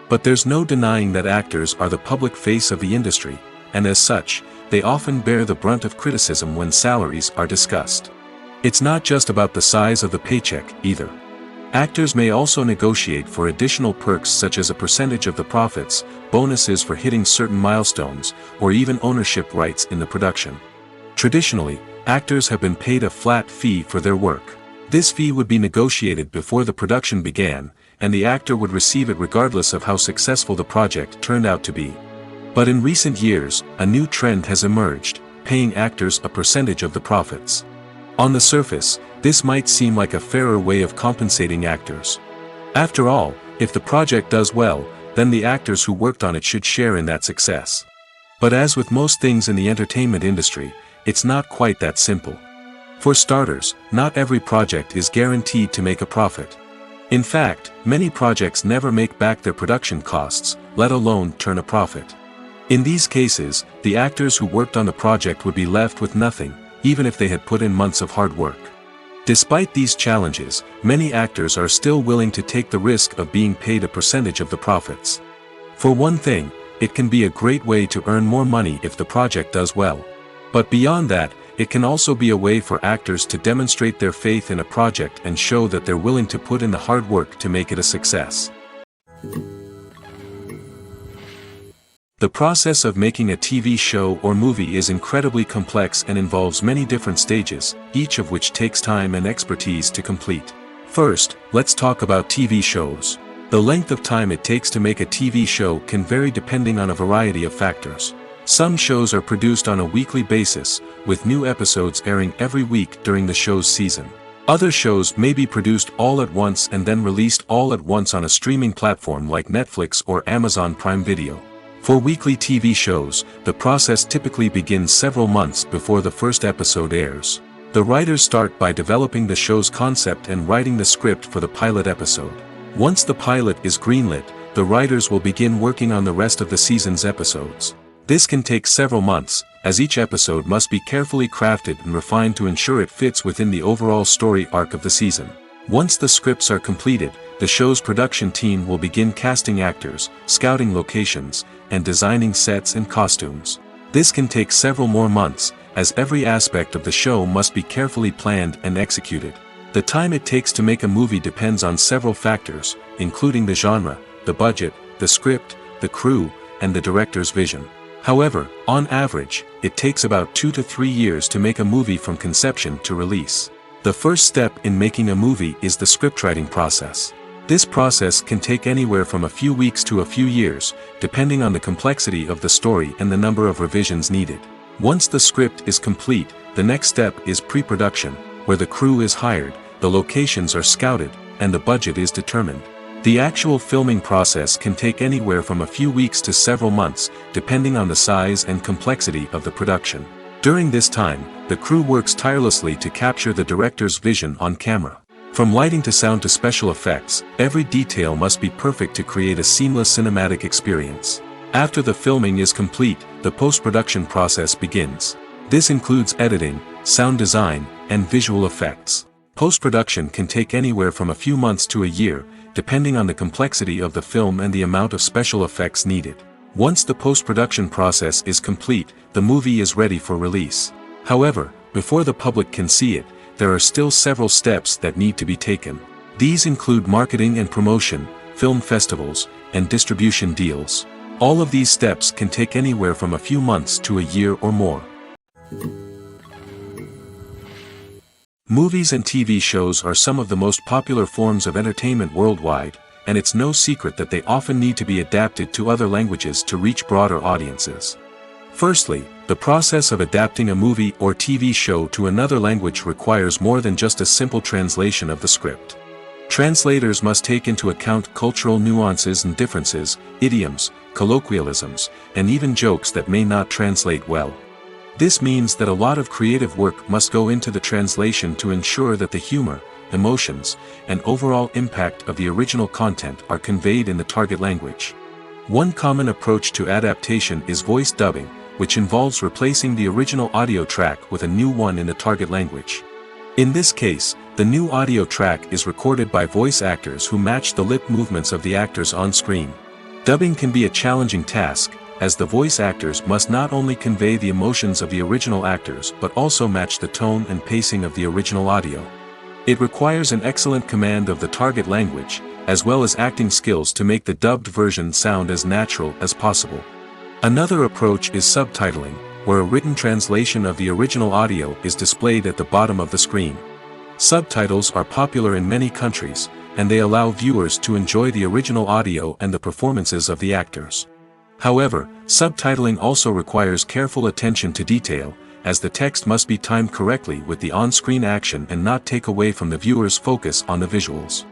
But there's no denying that actors are the public face of the industry, and as such, they often bear the brunt of criticism when salaries are discussed. It's not just about the size of the paycheck, either. Actors may also negotiate for additional perks such as a percentage of the profits, bonuses for hitting certain milestones, or even ownership rights in the production. Traditionally, actors have been paid a flat fee for their work. This fee would be negotiated before the production began, and the actor would receive it regardless of how successful the project turned out to be. But in recent years, a new trend has emerged, paying actors a percentage of the profits. On the surface, This might seem like a fairer way of compensating actors. After all, if the project does well, then the actors who worked on it should share in that success. But as with most things in the entertainment industry, it's not quite that simple. For starters, not every project is guaranteed to make a profit. In fact, many projects never make back their production costs, let alone turn a profit. In these cases, the actors who worked on the project would be left with nothing, even if they had put in months of hard work. Despite these challenges, many actors are still willing to take the risk of being paid a percentage of the profits. For one thing, it can be a great way to earn more money if the project does well. But beyond that, it can also be a way for actors to demonstrate their faith in a project and show that they're willing to put in the hard work to make it a success. The process of making a TV show or movie is incredibly complex and involves many different stages, each of which takes time and expertise to complete. First, let's talk about TV shows. The length of time it takes to make a TV show can vary depending on a variety of factors. Some shows are produced on a weekly basis, with new episodes airing every week during the show's season. Other shows may be produced all at once and then released all at once on a streaming platform like Netflix or Amazon Prime Video. For weekly TV shows, the process typically begins several months before the first episode airs. The writers start by developing the show's concept and writing the script for the pilot episode. Once the pilot is greenlit, the writers will begin working on the rest of the season's episodes. This can take several months, as each episode must be carefully crafted and refined to ensure it fits within the overall story arc of the season. Once the scripts are completed, the show's production team will begin casting actors, scouting locations, and designing sets and costumes. This can take several more months, as every aspect of the show must be carefully planned and executed. The time it takes to make a movie depends on several factors, including the genre, the budget, the script, the crew, and the director's vision. However, on average, it takes about 2 to 3 years to make a movie from conception to release. The first step in making a movie is the scriptwriting process. This process can take anywhere from a few weeks to a few years, depending on the complexity of the story and the number of revisions needed. Once the script is complete, the next step is pre-production, where the crew is hired, the locations are scouted, and the budget is determined. The actual filming process can take anywhere from a few weeks to several months, depending on the size and complexity of the production. During this time, the crew works tirelessly to capture the director's vision on camera. From lighting to sound to special effects, every detail must be perfect to create a seamless cinematic experience. After the filming is complete, the post-production process begins. This includes editing, sound design, and visual effects. Post-production can take anywhere from a few months to a year, depending on the complexity of the film and the amount of special effects needed. Once the post-production process is complete, the movie is ready for release. However, before the public can see it, there are still several steps that need to be taken. These include marketing and promotion, film festivals, and distribution deals. All of these steps can take anywhere from a few months to a year or more. Movies and TV shows are some of the most popular forms of entertainment worldwide, and it's no secret that they often need to be adapted to other languages to reach broader audiences. Firstly, the process of adapting a movie or TV show to another language requires more than just a simple translation of the script. Translators must take into account cultural nuances and differences, idioms, colloquialisms, and even jokes that may not translate well. This means that a lot of creative work must go into the translation to ensure that the humor, emotions, and overall impact of the original content are conveyed in the target language. One common approach to adaptation is voice dubbing, which involves replacing the original audio track with a new one in the target language. In this case, the new audio track is recorded by voice actors who match the lip movements of the actors on screen. Dubbing can be a challenging task, as the voice actors must not only convey the emotions of the original actors but also match the tone and pacing of the original audio. It requires an excellent command of the target language, as well as acting skills to make the dubbed version sound as natural as possible. Another approach is subtitling, where a written translation of the original audio is displayed at the bottom of the screen. Subtitles are popular in many countries, and they allow viewers to enjoy the original audio and the performances of the actors. However, subtitling also requires careful attention to detail, as the text must be timed correctly with the on-screen action and not take away from the viewer's focus on the visuals.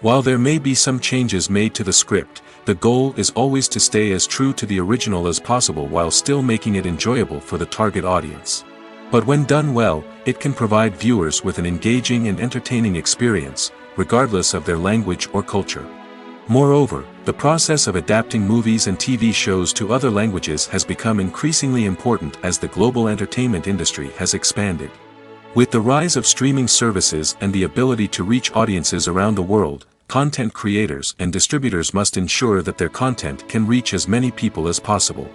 While there may be some changes made to the script, the goal is always to stay as true to the original as possible while still making it enjoyable for the target audience. But when done well, it can provide viewers with an engaging and entertaining experience, regardless of their language or culture. Moreover, the process of adapting movies and TV shows to other languages has become increasingly important as the global entertainment industry has expanded. With the rise of streaming services and the ability to reach audiences around the world, content creators and distributors must ensure that their content can reach as many people as possible.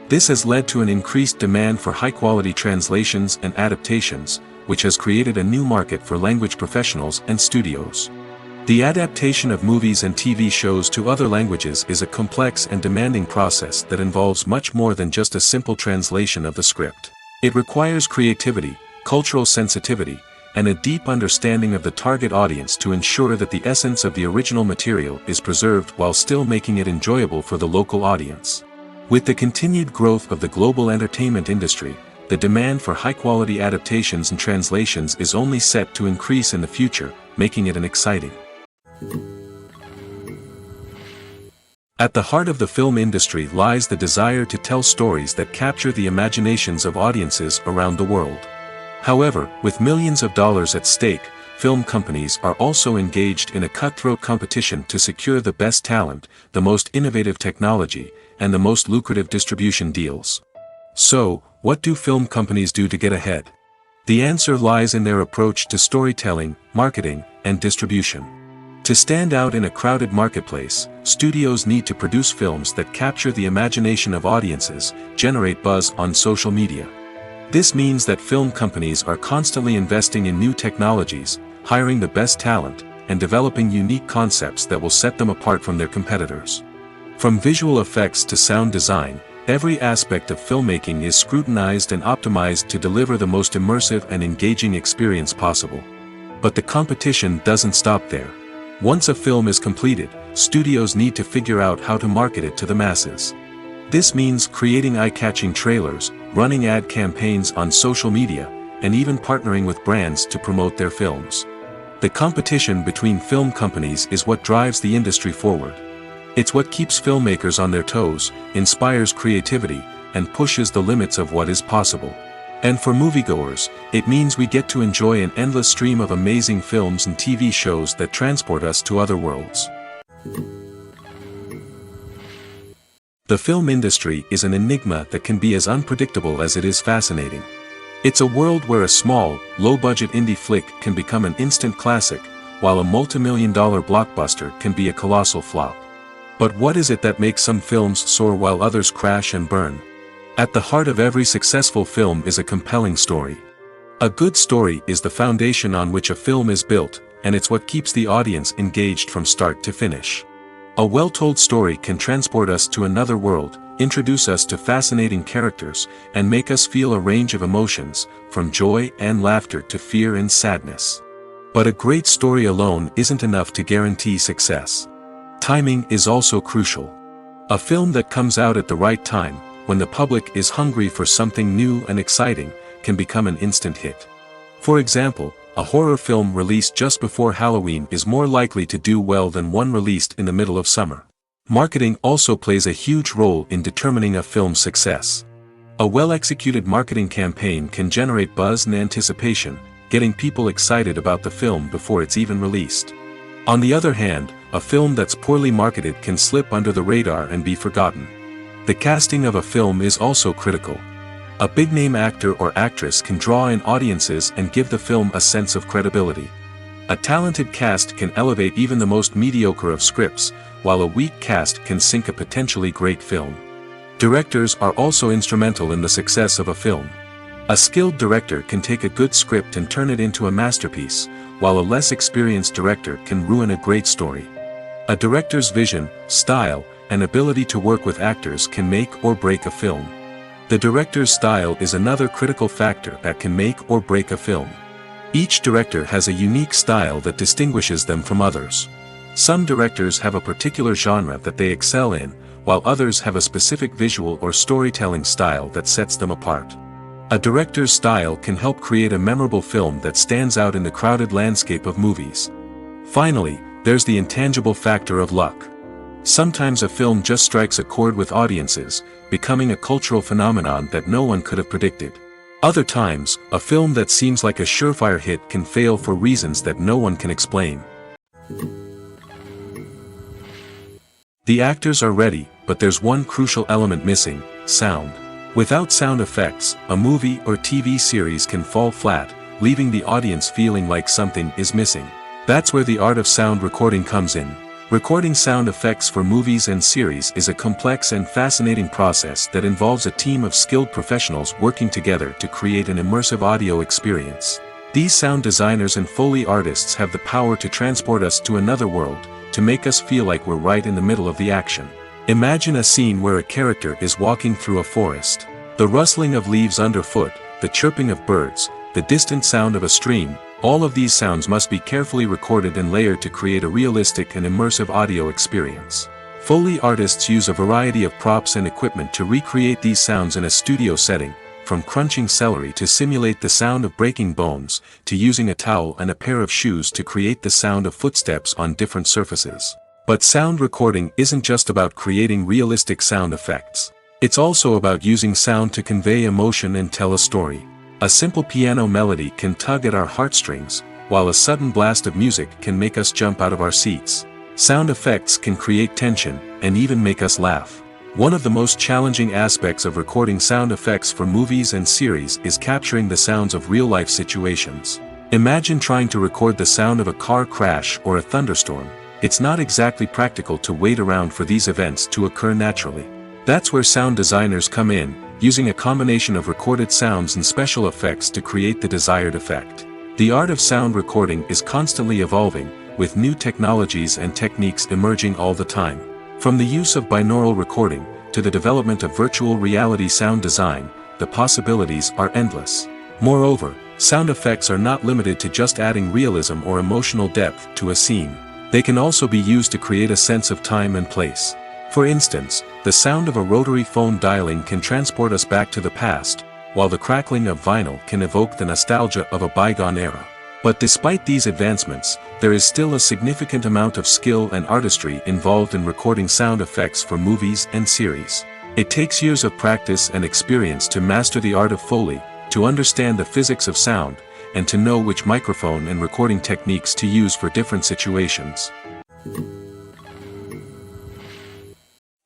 This has led to an increased demand for high-quality translations and adaptations, which has created a new market for language professionals and studios. The adaptation of movies and TV shows to other languages is a complex and demanding process that involves much more than just a simple translation of the script. It requires creativity, cultural sensitivity, and a deep understanding of the target audience to ensure that the essence of the original material is preserved while still making it enjoyable for the local audience. With the continued growth of the global entertainment industry, the demand for high-quality adaptations and translations is only set to increase in the future, making it an exciting. At the heart of the film industry lies the desire to tell stories that capture the imaginations of audiences around the world. However, with millions of dollars at stake, film companies are also engaged in a cutthroat competition to secure the best talent, the most innovative technology, and the most lucrative distribution deals. So, what do film companies do to get ahead? The answer lies in their approach to storytelling, marketing, and distribution. To stand out in a crowded marketplace, studios need to produce films that capture the imagination of audiences, generate buzz on social media. This means that film companies are constantly investing in new technologies, hiring the best talent, and developing unique concepts that will set them apart from their competitors. From visual effects to sound design, every aspect of filmmaking is scrutinized and optimized to deliver the most immersive and engaging experience possible. But the competition doesn't stop there. Once a film is completed, studios need to figure out how to market it to the masses. This means creating eye-catching trailers, running ad campaigns on social media, and even partnering with brands to promote their films. The competition between film companies is what drives the industry forward. It's what keeps filmmakers on their toes, inspires creativity, and pushes the limits of what is possible. And for moviegoers, it means we get to enjoy an endless stream of amazing films and TV shows that transport us to other worlds. The film industry is an enigma that can be as unpredictable as it is fascinating. It's a world where a small, low-budget indie flick can become an instant classic, while a multi-million-dollar blockbuster can be a colossal flop. But what is it that makes some films soar while others crash and burn? At the heart of every successful film is a compelling story. A good story is the foundation on which a film is built, and it's what keeps the audience engaged from start to finish. A well-told story can transport us to another world, introduce us to fascinating characters, and make us feel a range of emotions, from joy and laughter to fear and sadness. But a great story alone isn't enough to guarantee success. Timing is also crucial. A film that comes out at the right time, when the public is hungry for something new and exciting, can become an instant hit. For example, a horror film released just before Halloween is more likely to do well than one released in the middle of summer. Marketing also plays a huge role in determining a film's success. A well-executed marketing campaign can generate buzz and anticipation, getting people excited about the film before it's even released. On the other hand, a film that's poorly marketed can slip under the radar and be forgotten. The casting of a film is also critical. A big-name actor or actress can draw in audiences and give the film a sense of credibility. A talented cast can elevate even the most mediocre of scripts, while a weak cast can sink a potentially great film. Directors are also instrumental in the success of a film. A skilled director can take a good script and turn it into a masterpiece, while a less experienced director can ruin a great story. A director's vision, style, and ability to work with actors can make or break a film. The director's style is another critical factor that can make or break a film. Each director has a unique style that distinguishes them from others. Some directors have a particular genre that they excel in, while others have a specific visual or storytelling style that sets them apart. A director's style can help create a memorable film that stands out in the crowded landscape of movies. Finally, there's the intangible factor of luck. Sometimes a film just strikes a chord with audiences, becoming a cultural phenomenon that no one could have predicted. Other times, a film that seems like a surefire hit can fail for reasons that no one can explain. The actors are ready, but there's one crucial element missing: sound. Without sound effects, a movie or TV series can fall flat, leaving the audience feeling like something is missing. That's where the art of sound recording comes in. Recording sound effects for movies and series is a complex and fascinating process that involves a team of skilled professionals working together to create an immersive audio experience. These sound designers and Foley artists have the power to transport us to another world, to make us feel like we're right in the middle of the action. Imagine a scene where a character is walking through a forest. The rustling of leaves underfoot, the chirping of birds, the distant sound of a stream, all of these sounds must be carefully recorded and layered to create a realistic and immersive audio experience. Foley artists use a variety of props and equipment to recreate these sounds in a studio setting, from crunching celery to simulate the sound of breaking bones, to using a towel and a pair of shoes to create the sound of footsteps on different surfaces. But sound recording isn't just about creating realistic sound effects. It's also about using sound to convey emotion and tell a story. A simple piano melody can tug at our heartstrings, while a sudden blast of music can make us jump out of our seats. Sound effects can create tension, and even make us laugh. One of the most challenging aspects of recording sound effects for movies and series is capturing the sounds of real-life situations. Imagine trying to record the sound of a car crash or a thunderstorm. It's not exactly practical to wait around for these events to occur naturally. That's where sound designers come in, using a combination of recorded sounds and special effects to create the desired effect. The art of sound recording is constantly evolving, with new technologies and techniques emerging all the time. From the use of binaural recording, to the development of virtual reality sound design, the possibilities are endless. Moreover, sound effects are not limited to just adding realism or emotional depth to a scene. They can also be used to create a sense of time and place. For instance, the sound of a rotary phone dialing can transport us back to the past, while the crackling of vinyl can evoke the nostalgia of a bygone era. But despite these advancements, there is still a significant amount of skill and artistry involved in recording sound effects for movies and series. It takes years of practice and experience to master the art of Foley, to understand the physics of sound, and to know which microphone and recording techniques to use for different situations.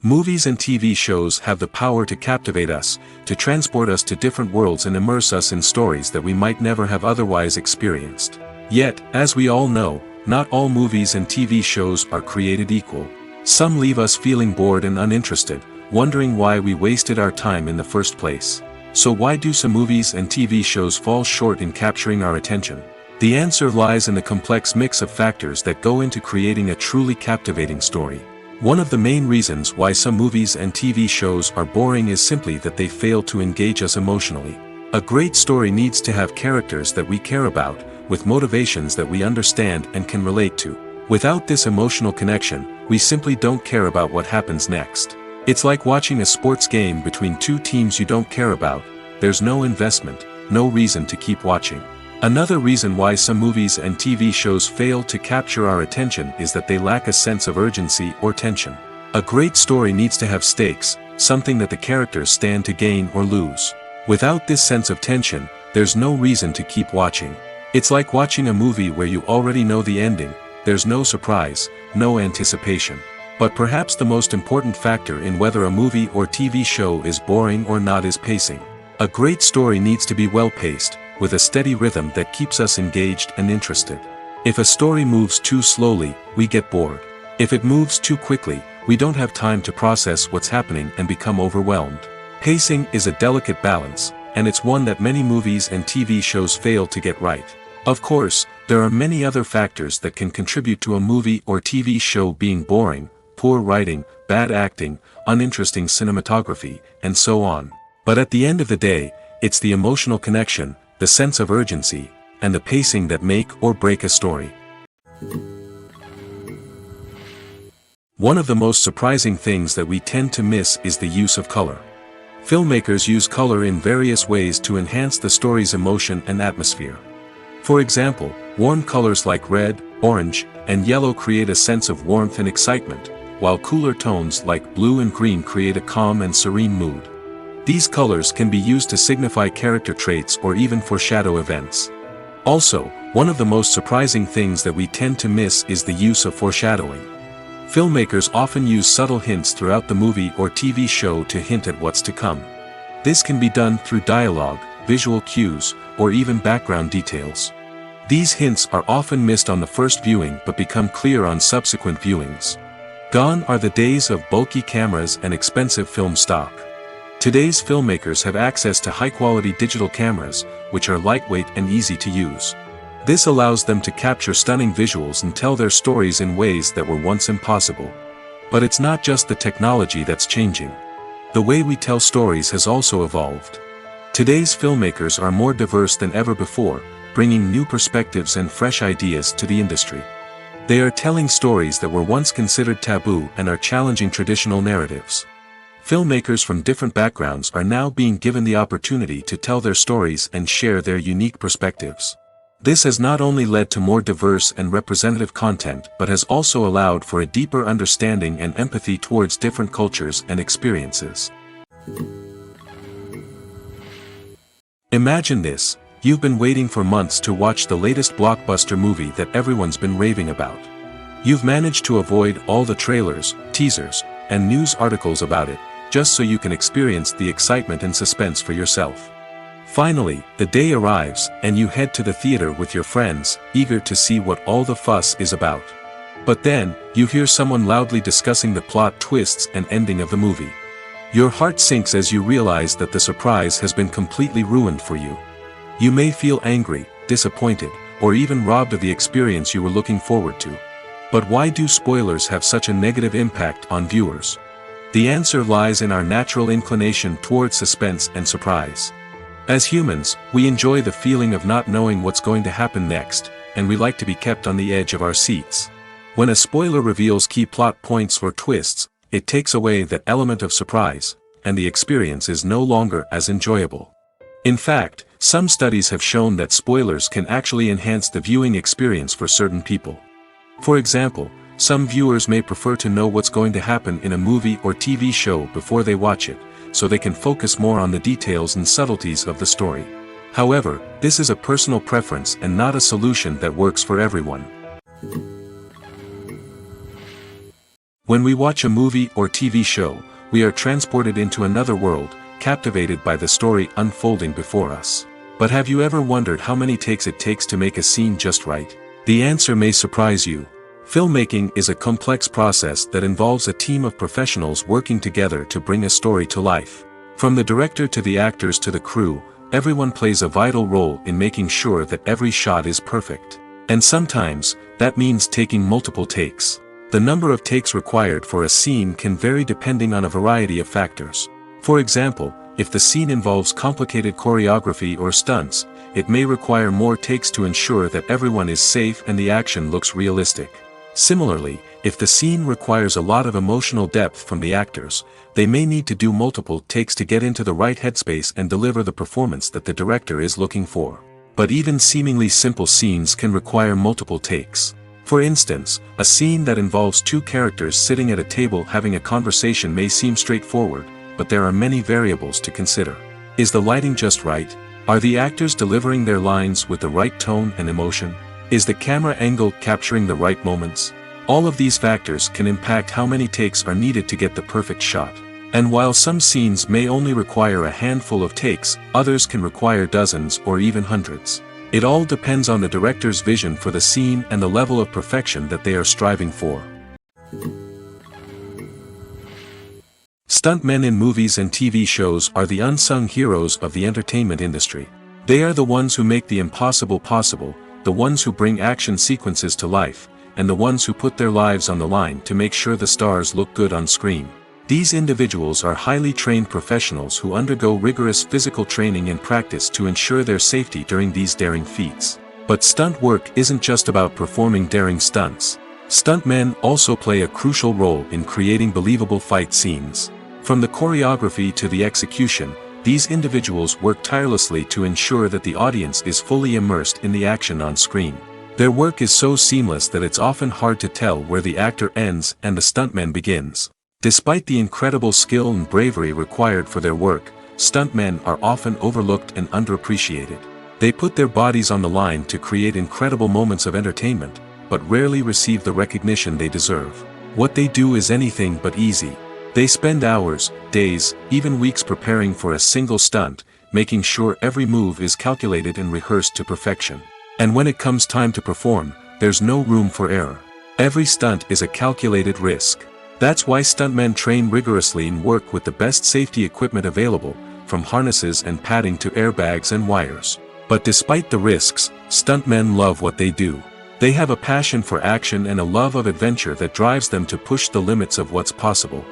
Movies and TV shows have the power to captivate us, to transport us to different worlds and immerse us in stories that we might never have otherwise experienced. Yet, as we all know, not all movies and TV shows are created equal. Some leave us feeling bored and uninterested, wondering why we wasted our time in the first place. So why do some movies and TV shows fall short in capturing our attention? The answer lies in the complex mix of factors that go into creating a truly captivating story. One of the main reasons why some movies and TV shows are boring is simply that they fail to engage us emotionally. A great story needs to have characters that we care about, with motivations that we understand and can relate to. Without this emotional connection, we simply don't care about what happens next. It's like watching a sports game between two teams you don't care about. There's no investment, no reason to keep watching. Another reason why some movies and TV shows fail to capture our attention is that they lack a sense of urgency or tension. A great story needs to have stakes, something that the characters stand to gain or lose. Without this sense of tension, there's no reason to keep watching. It's like watching a movie where you already know the ending. There's no surprise, no anticipation. But perhaps the most important factor in whether a movie or TV show is boring or not is pacing. A great story needs to be well-paced, with a steady rhythm that keeps us engaged and interested. If a story moves too slowly, we get bored. If it moves too quickly, we don't have time to process what's happening and become overwhelmed. Pacing is a delicate balance, and it's one that many movies and TV shows fail to get right. Of course, there are many other factors that can contribute to a movie or TV show being boring: poor writing, bad acting, uninteresting cinematography, and so on. But at the end of the day, it's the emotional connection, the sense of urgency, and the pacing that make or break a story. One of the most surprising things that we tend to miss is the use of color. Filmmakers use color in various ways to enhance the story's emotion and atmosphere. For example, warm colors like red, orange, and yellow create a sense of warmth and excitement, while cooler tones like blue and green create a calm and serene mood. These colors can be used to signify character traits or even foreshadow events. Also, one of the most surprising things that we tend to miss is the use of foreshadowing. Filmmakers often use subtle hints throughout the movie or TV show to hint at what's to come. This can be done through dialogue, visual cues, or even background details. These hints are often missed on the first viewing but become clear on subsequent viewings. Gone are the days of bulky cameras and expensive film stock. Today's filmmakers have access to high-quality digital cameras, which are lightweight and easy to use. This allows them to capture stunning visuals and tell their stories in ways that were once impossible. But it's not just the technology that's changing. The way we tell stories has also evolved. Today's filmmakers are more diverse than ever before, bringing new perspectives and fresh ideas to the industry. They are telling stories that were once considered taboo and are challenging traditional narratives. Filmmakers from different backgrounds are now being given the opportunity to tell their stories and share their unique perspectives. This has not only led to more diverse and representative content but has also allowed for a deeper understanding and empathy towards different cultures and experiences. Imagine this: you've been waiting for months to watch the latest blockbuster movie that everyone's been raving about. You've managed to avoid all the trailers, teasers, and news articles about it, just so you can experience the excitement and suspense for yourself. Finally, the day arrives, and you head to the theater with your friends, eager to see what all the fuss is about. But then, you hear someone loudly discussing the plot twists and ending of the movie. Your heart sinks as you realize that the surprise has been completely ruined for you. You may feel angry, disappointed, or even robbed of the experience you were looking forward to. But why do spoilers have such a negative impact on viewers? The answer lies in our natural inclination toward suspense and surprise. As humans, we enjoy the feeling of not knowing what's going to happen next, and we like to be kept on the edge of our seats. When a spoiler reveals key plot points or twists, it takes away that element of surprise, and the experience is no longer as enjoyable. In fact, some studies have shown that spoilers can actually enhance the viewing experience for certain people. For example, some viewers may prefer to know what's going to happen in a movie or TV show before they watch it, so they can focus more on the details and subtleties of the story. However, this is a personal preference and not a solution that works for everyone. When we watch a movie or TV show, we are transported into another world, captivated by the story unfolding before us. But have you ever wondered how many takes it takes to make a scene just right? The answer may surprise you. Filmmaking is a complex process that involves a team of professionals working together to bring a story to life. From the director to the actors to the crew, everyone plays a vital role in making sure that every shot is perfect. And sometimes, that means taking multiple takes. The number of takes required for a scene can vary depending on a variety of factors. For example, if the scene involves complicated choreography or stunts, it may require more takes to ensure that everyone is safe and the action looks realistic. Similarly, if the scene requires a lot of emotional depth from the actors, they may need to do multiple takes to get into the right headspace and deliver the performance that the director is looking for. But even seemingly simple scenes can require multiple takes. For instance, a scene that involves two characters sitting at a table having a conversation may seem straightforward, but there are many variables to consider. Is the lighting just right? Are the actors delivering their lines with the right tone and emotion? Is the camera angle capturing the right moments? All of these factors can impact how many takes are needed to get the perfect shot. And while some scenes may only require a handful of takes, others can require dozens or even hundreds. It all depends on the director's vision for the scene and the level of perfection that they are striving for. Stuntmen in movies and TV shows are the unsung heroes of the entertainment industry. They are the ones who make the impossible possible, the ones who bring action sequences to life, and the ones who put their lives on the line to make sure the stars look good on screen. These individuals are highly trained professionals who undergo rigorous physical training and practice to ensure their safety during these daring feats. But stunt work isn't just about performing daring stunts. Stuntmen also play a crucial role in creating believable fight scenes. From the choreography to the execution, these individuals work tirelessly to ensure that the audience is fully immersed in the action on screen. Their work is so seamless that it's often hard to tell where the actor ends and the stuntman begins. Despite the incredible skill and bravery required for their work, stuntmen are often overlooked and underappreciated. They put their bodies on the line to create incredible moments of entertainment, but rarely receive the recognition they deserve. What they do is anything but easy. They spend hours, days, even weeks preparing for a single stunt, making sure every move is calculated and rehearsed to perfection. And when it comes time to perform, there's no room for error. Every stunt is a calculated risk. That's why stuntmen train rigorously and work with the best safety equipment available, from harnesses and padding to airbags and wires. But despite the risks, stuntmen love what they do. They have a passion for action and a love of adventure that drives them to push the limits of what's possible.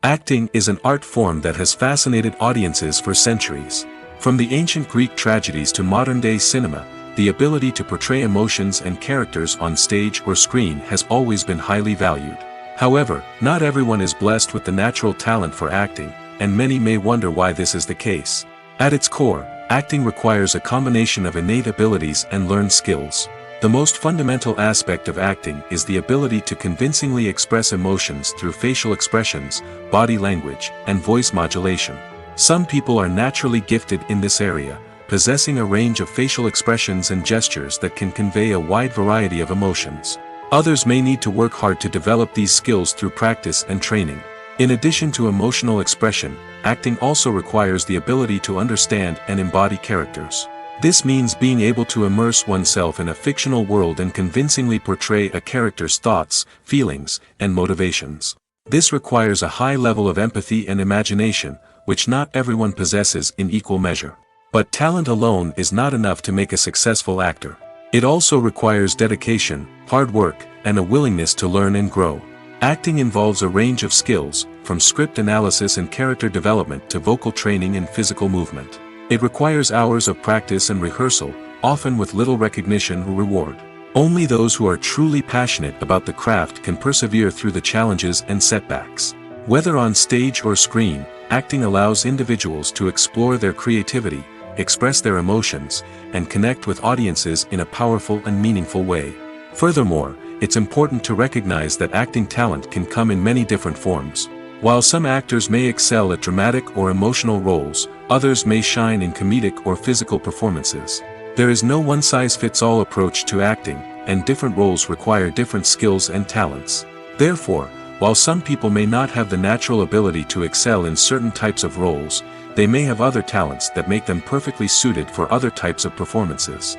Acting is an art form that has fascinated audiences for centuries. From the ancient Greek tragedies to modern-day cinema, the ability to portray emotions and characters on stage or screen has always been highly valued. However, not everyone is blessed with the natural talent for acting, and many may wonder why this is the case. At its core, acting requires a combination of innate abilities and learned skills. The most fundamental aspect of acting is the ability to convincingly express emotions through facial expressions, body language, and voice modulation. Some people are naturally gifted in this area, possessing a range of facial expressions and gestures that can convey a wide variety of emotions. Others may need to work hard to develop these skills through practice and training. In addition to emotional expression, acting also requires the ability to understand and embody characters. This means being able to immerse oneself in a fictional world and convincingly portray a character's thoughts, feelings, and motivations. This requires a high level of empathy and imagination, which not everyone possesses in equal measure. But talent alone is not enough to make a successful actor. It also requires dedication, hard work, and a willingness to learn and grow. Acting involves a range of skills, from script analysis and character development to vocal training and physical movement. It requires hours of practice and rehearsal, often with little recognition or reward. Only those who are truly passionate about the craft can persevere through the challenges and setbacks. Whether on stage or screen, acting allows individuals to explore their creativity, express their emotions, and connect with audiences in a powerful and meaningful way. Furthermore, it's important to recognize that acting talent can come in many different forms. While some actors may excel at dramatic or emotional roles, others may shine in comedic or physical performances. There is no one-size-fits-all approach to acting, and different roles require different skills and talents. Therefore, while some people may not have the natural ability to excel in certain types of roles, they may have other talents that make them perfectly suited for other types of performances.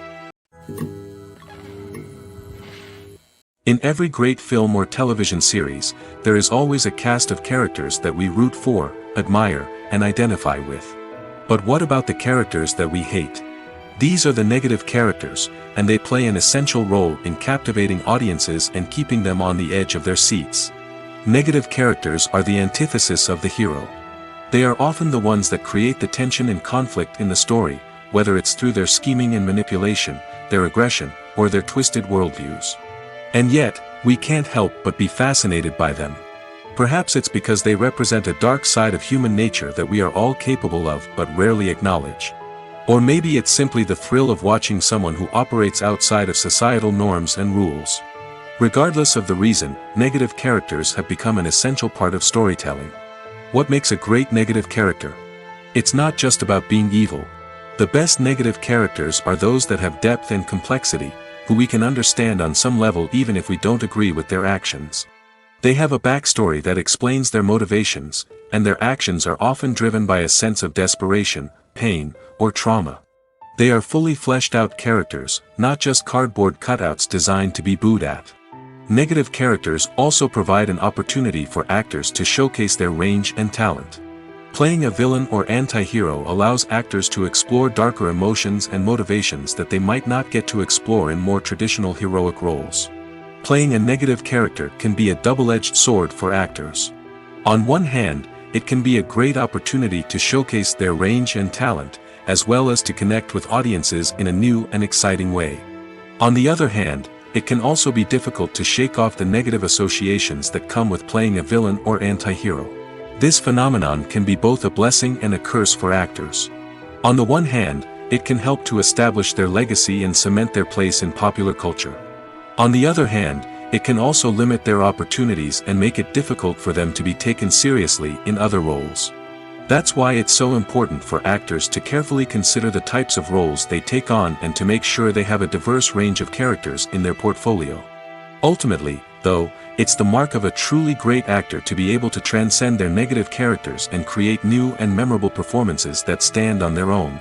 In every great film or television series, there is always a cast of characters that we root for, admire, and identify with. But what about the characters that we hate? These are the negative characters, and they play an essential role in captivating audiences and keeping them on the edge of their seats. Negative characters are the antithesis of the hero. They are often the ones that create the tension and conflict in the story, whether it's through their scheming and manipulation, their aggression, or their twisted worldviews. And yet, we can't help but be fascinated by them. Perhaps it's because they represent a dark side of human nature that we are all capable of but rarely acknowledge. Or maybe it's simply the thrill of watching someone who operates outside of societal norms and rules. Regardless of the reason, negative characters have become an essential part of storytelling. What makes a great negative character? It's not just about being evil. The best negative characters are those that have depth and complexity, who we can understand on some level even if we don't agree with their actions. They have a backstory that explains their motivations, and their actions are often driven by a sense of desperation, pain, or trauma. They are fully fleshed out characters, not just cardboard cutouts designed to be booed at. Negative characters also provide an opportunity for actors to showcase their range and talent. Playing a villain or anti-hero allows actors to explore darker emotions and motivations that they might not get to explore in more traditional heroic roles. Playing a negative character can be a double-edged sword for actors. On one hand, it can be a great opportunity to showcase their range and talent, as well as to connect with audiences in a new and exciting way. On the other hand, it can also be difficult to shake off the negative associations that come with playing a villain or anti-hero. This phenomenon can be both a blessing and a curse for actors. On the one hand, it can help to establish their legacy and cement their place in popular culture. On the other hand, it can also limit their opportunities and make it difficult for them to be taken seriously in other roles. That's why it's so important for actors to carefully consider the types of roles they take on and to make sure they have a diverse range of characters in their portfolio. Ultimately, though, it's the mark of a truly great actor to be able to transcend their negative characters and create new and memorable performances that stand on their own.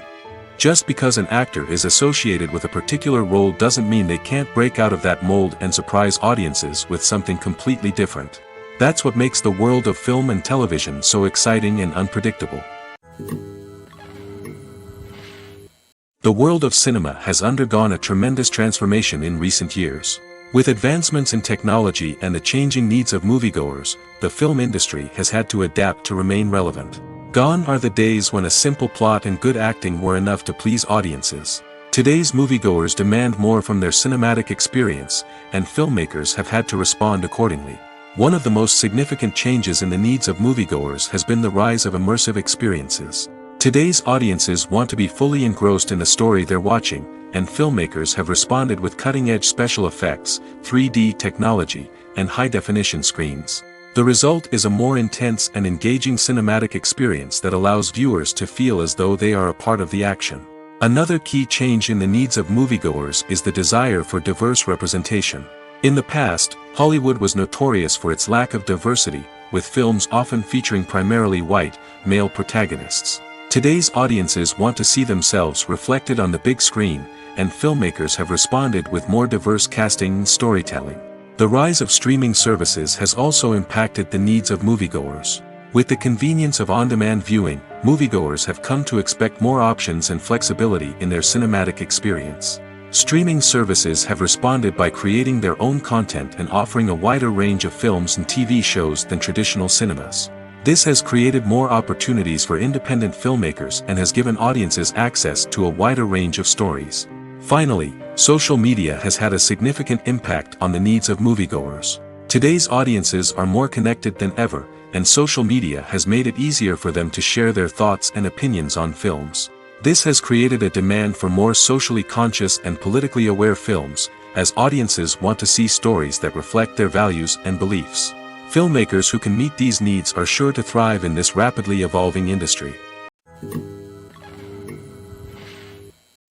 Just because an actor is associated with a particular role doesn't mean they can't break out of that mold and surprise audiences with something completely different. That's what makes the world of film and television so exciting and unpredictable. The world of cinema has undergone a tremendous transformation in recent years. With advancements in technology and the changing needs of moviegoers, the film industry has had to adapt to remain relevant. Gone are the days when a simple plot and good acting were enough to please audiences. Today's moviegoers demand more from their cinematic experience, and filmmakers have had to respond accordingly. One of the most significant changes in the needs of moviegoers has been the rise of immersive experiences. Today's audiences want to be fully engrossed in the story they're watching, and filmmakers have responded with cutting-edge special effects, 3D technology, and high-definition screens. The result is a more intense and engaging cinematic experience that allows viewers to feel as though they are a part of the action. Another key change in the needs of moviegoers is the desire for diverse representation. In the past, Hollywood was notorious for its lack of diversity, with films often featuring primarily white, male protagonists. Today's audiences want to see themselves reflected on the big screen, and filmmakers have responded with more diverse casting and storytelling. The rise of streaming services has also impacted the needs of moviegoers. With the convenience of on-demand viewing, moviegoers have come to expect more options and flexibility in their cinematic experience. Streaming services have responded by creating their own content and offering a wider range of films and TV shows than traditional cinemas. This has created more opportunities for independent filmmakers and has given audiences access to a wider range of stories. Finally, social media has had a significant impact on the needs of moviegoers. Today's audiences are more connected than ever, and social media has made it easier for them to share their thoughts and opinions on films. This has created a demand for more socially conscious and politically aware films, as audiences want to see stories that reflect their values and beliefs. Filmmakers who can meet these needs are sure to thrive in this rapidly evolving industry.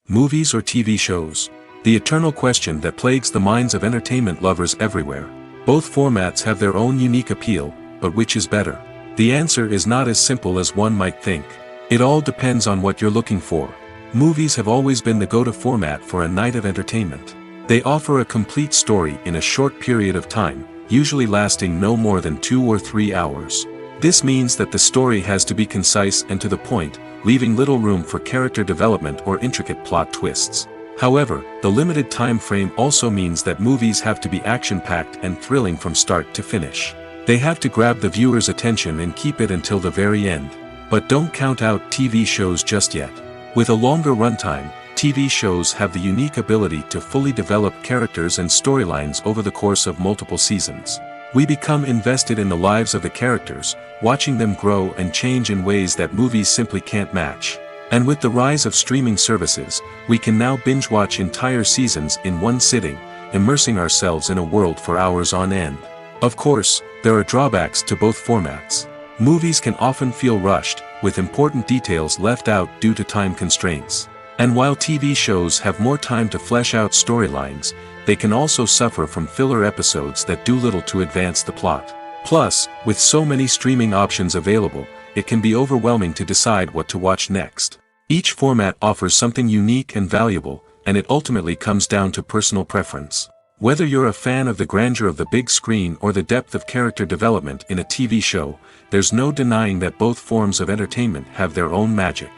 Movies or TV shows? The eternal question that plagues the minds of entertainment lovers everywhere. Both formats have their own unique appeal, but which is better? The answer is not as simple as one might think. It all depends on what you're looking for. Movies have always been the go-to format for a night of entertainment. They offer a complete story in a short period of time, usually lasting no more than 2 or 3 hours. This means that the story has to be concise and to the point, leaving little room for character development or intricate plot twists. However, the limited time frame also means that movies have to be action-packed and thrilling from start to finish. They have to grab the viewer's attention and keep it until the very end. But don't count out TV shows just yet. With a longer runtime, TV shows have the unique ability to fully develop characters and storylines over the course of multiple seasons. We become invested in the lives of the characters, watching them grow and change in ways that movies simply can't match. And with the rise of streaming services, we can now binge-watch entire seasons in one sitting, immersing ourselves in a world for hours on end. Of course, there are drawbacks to both formats. Movies can often feel rushed, with important details left out due to time constraints. And while TV shows have more time to flesh out storylines, they can also suffer from filler episodes that do little to advance the plot. Plus, with so many streaming options available, it can be overwhelming to decide what to watch next. Each format offers something unique and valuable, and it ultimately comes down to personal preference. Whether you're a fan of the grandeur of the big screen or the depth of character development in a TV show, there's no denying that both forms of entertainment have their own magic.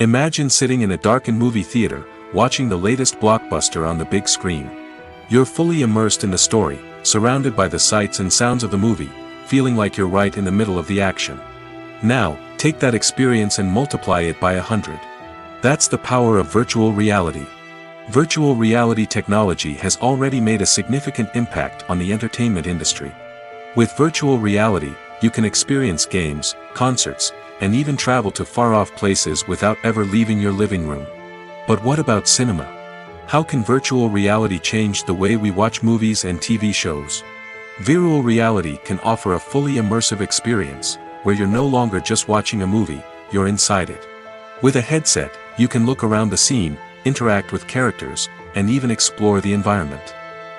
Imagine sitting in a darkened movie theater, watching the latest blockbuster on the big screen. You're fully immersed in the story, surrounded by the sights and sounds of the movie, feeling like you're right in the middle of the action. Now, take that experience and multiply it by 100. That's the power of virtual reality. Virtual reality technology has already made a significant impact on the entertainment industry. With virtual reality, you can experience games, concerts, and even travel to far-off places without ever leaving your living room. But what about cinema? How can virtual reality change the way we watch movies and TV shows? Virtual reality can offer a fully immersive experience, where you're no longer just watching a movie, you're inside it. With a headset, you can look around the scene, interact with characters, and even explore the environment.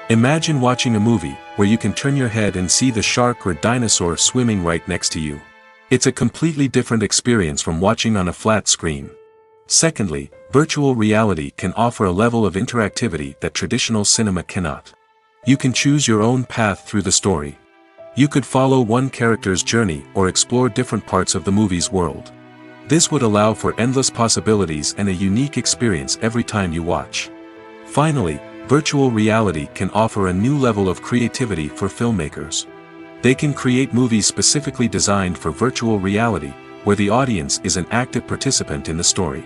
Imagine watching a movie where you can turn your head and see the shark or dinosaur swimming right next to you. It's a completely different experience from watching on a flat screen. Secondly, virtual reality can offer a level of interactivity that traditional cinema cannot. You can choose your own path through the story. You could follow one character's journey or explore different parts of the movie's world. This would allow for endless possibilities and a unique experience every time you watch. Finally, virtual reality can offer a new level of creativity for filmmakers. They can create movies specifically designed for virtual reality, where the audience is an active participant in the story.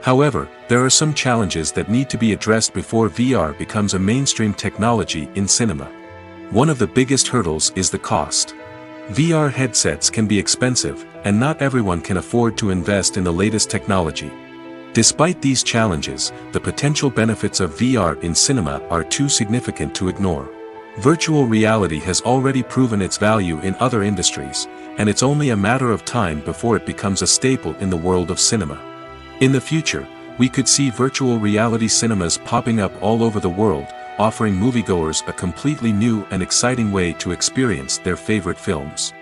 However, there are some challenges that need to be addressed before VR becomes a mainstream technology in cinema. One of the biggest hurdles is the cost. VR headsets can be expensive, and not everyone can afford to invest in the latest technology. Despite these challenges, the potential benefits of VR in cinema are too significant to ignore. Virtual reality has already proven its value in other industries, and it's only a matter of time before it becomes a staple in the world of cinema. In the future, we could see virtual reality cinemas popping up all over the world, offering moviegoers a completely new and exciting way to experience their favorite films.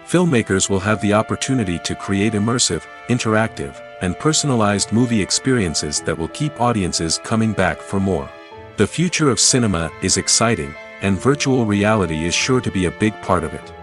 Filmmakers will have the opportunity to create immersive, interactive, and personalized movie experiences that will keep audiences coming back for more. The future of cinema is exciting, and virtual reality is sure to be a big part of it.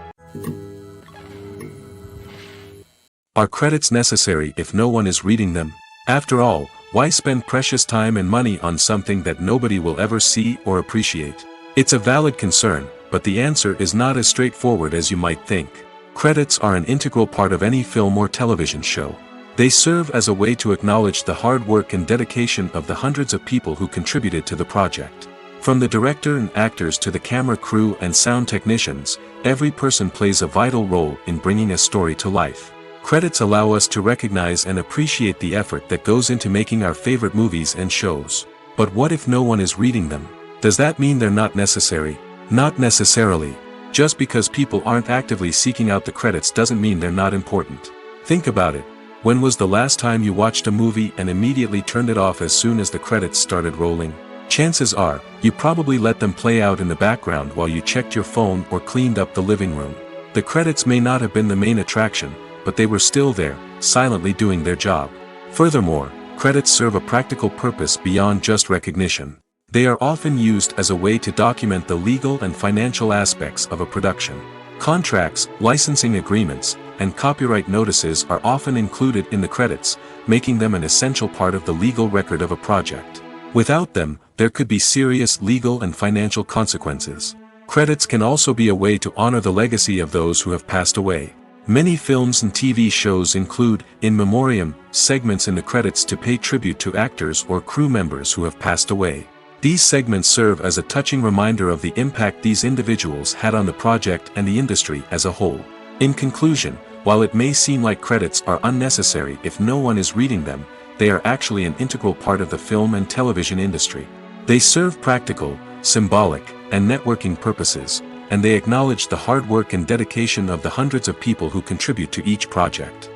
Are credits necessary if no one is reading them? After all, why spend precious time and money on something that nobody will ever see or appreciate? It's a valid concern, but the answer is not as straightforward as you might think. Credits are an integral part of any film or television show. They serve as a way to acknowledge the hard work and dedication of the hundreds of people who contributed to the project. From the director and actors to the camera crew and sound technicians, every person plays a vital role in bringing a story to life. Credits allow us to recognize and appreciate the effort that goes into making our favorite movies and shows. But what if no one is reading them? Does that mean they're not necessary? Not necessarily. Just because people aren't actively seeking out the credits doesn't mean they're not important. Think about it. When was the last time you watched a movie and immediately turned it off as soon as the credits started rolling? Chances are, you probably let them play out in the background while you checked your phone or cleaned up the living room. The credits may not have been the main attraction, but they were still there, silently doing their job. Furthermore, credits serve a practical purpose beyond just recognition. They are often used as a way to document the legal and financial aspects of a production. Contracts, licensing agreements, and copyright notices are often included in the credits, making them an essential part of the legal record of a project. Without them, there could be serious legal and financial consequences. Credits can also be a way to honor the legacy of those who have passed away. Many films and TV shows include, in memoriam, segments in the credits to pay tribute to actors or crew members who have passed away. These segments serve as a touching reminder of the impact these individuals had on the project and the industry as a whole. In conclusion, while it may seem like credits are unnecessary if no one is reading them, they are actually an integral part of the film and television industry. They serve practical, symbolic, and networking purposes, and they acknowledge the hard work and dedication of the hundreds of people who contribute to each project.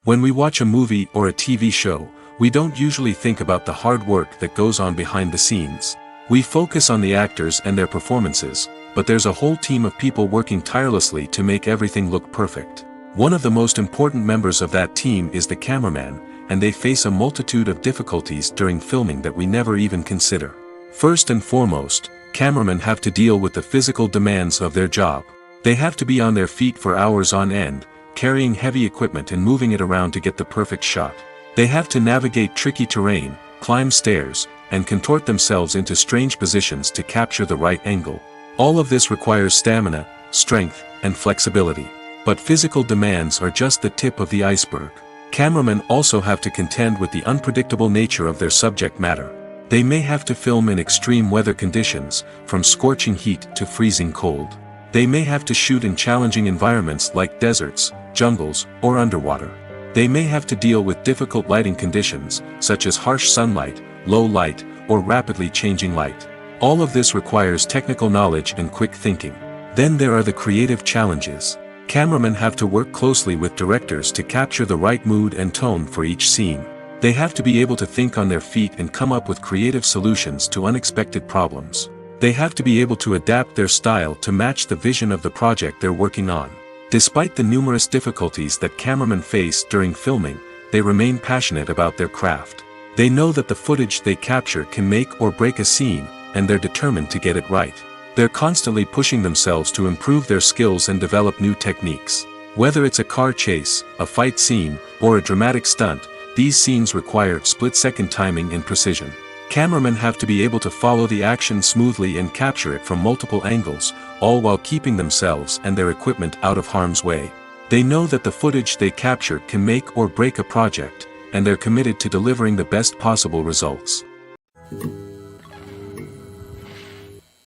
When we watch a movie or a TV show, we don't usually think about the hard work that goes on behind the scenes. We focus on the actors and their performances, but there's a whole team of people working tirelessly to make everything look perfect. One of the most important members of that team is the cameraman, and they face a multitude of difficulties during filming that we never even consider. First and foremost, cameramen have to deal with the physical demands of their job. They have to be on their feet for hours on end, carrying heavy equipment and moving it around to get the perfect shot. They have to navigate tricky terrain, climb stairs, and contort themselves into strange positions to capture the right angle. All of this requires stamina, strength, and flexibility. But physical demands are just the tip of the iceberg. Cameramen also have to contend with the unpredictable nature of their subject matter. They may have to film in extreme weather conditions, from scorching heat to freezing cold. They may have to shoot in challenging environments like deserts, jungles, or underwater. They may have to deal with difficult lighting conditions, such as harsh sunlight, low light, or rapidly changing light. All of this requires technical knowledge and quick thinking. Then there are the creative challenges. Cameramen have to work closely with directors to capture the right mood and tone for each scene. They have to be able to think on their feet and come up with creative solutions to unexpected problems. They have to be able to adapt their style to match the vision of the project they're working on. Despite the numerous difficulties that cameramen face during filming, they remain passionate about their craft. They know that the footage they capture can make or break a scene, and they're determined to get it right. They're constantly pushing themselves to improve their skills and develop new techniques. Whether it's a car chase, a fight scene, or a dramatic stunt, these scenes require split-second timing and precision. Cameramen have to be able to follow the action smoothly and capture it from multiple angles, all while keeping themselves and their equipment out of harm's way. They know that the footage they capture can make or break a project, and they're committed to delivering the best possible results.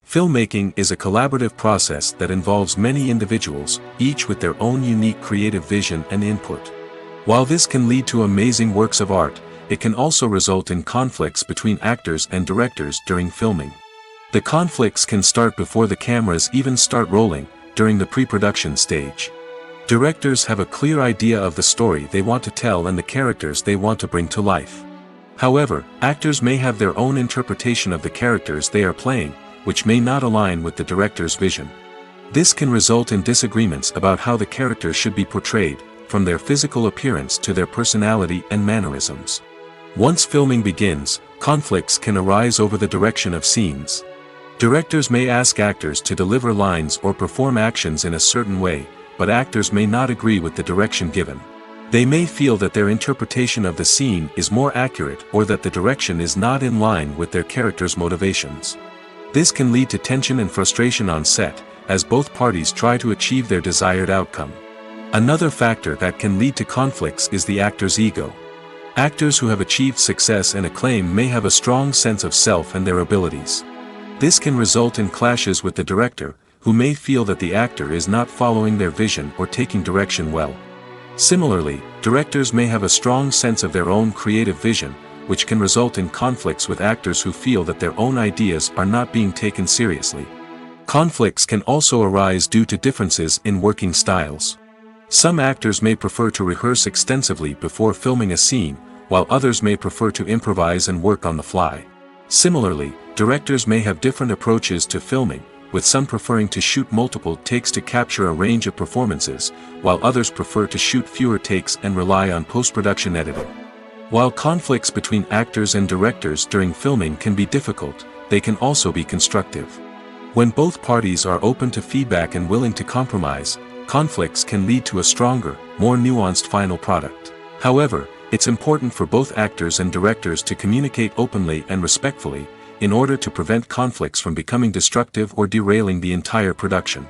Filmmaking is a collaborative process that involves many individuals, each with their own unique creative vision and input. While this can lead to amazing works of art, it can also result in conflicts between actors and directors during filming. The conflicts can start before the cameras even start rolling, during the pre-production stage. Directors have a clear idea of the story they want to tell and the characters they want to bring to life. However, actors may have their own interpretation of the characters they are playing, which may not align with the director's vision. This can result in disagreements about how the characters should be portrayed, from their physical appearance to their personality and mannerisms. Once filming begins, conflicts can arise over the direction of scenes. Directors may ask actors to deliver lines or perform actions in a certain way, but actors may not agree with the direction given. They may feel that their interpretation of the scene is more accurate or that the direction is not in line with their character's motivations. This can lead to tension and frustration on set, as both parties try to achieve their desired outcome. Another factor that can lead to conflicts is the actor's ego. Actors who have achieved success and acclaim may have a strong sense of self and their abilities. This can result in clashes with the director, who may feel that the actor is not following their vision or taking direction well. Similarly, directors may have a strong sense of their own creative vision, which can result in conflicts with actors who feel that their own ideas are not being taken seriously. Conflicts can also arise due to differences in working styles. Some actors may prefer to rehearse extensively before filming a scene, while others may prefer to improvise and work on the fly. Similarly, directors may have different approaches to filming, with some preferring to shoot multiple takes to capture a range of performances, while others prefer to shoot fewer takes and rely on post-production editing. While conflicts between actors and directors during filming can be difficult, they can also be constructive. When both parties are open to feedback and willing to compromise, conflicts can lead to a stronger, more nuanced final product. However, it's important for both actors and directors to communicate openly and respectfully, in order to prevent conflicts from becoming destructive or derailing the entire production.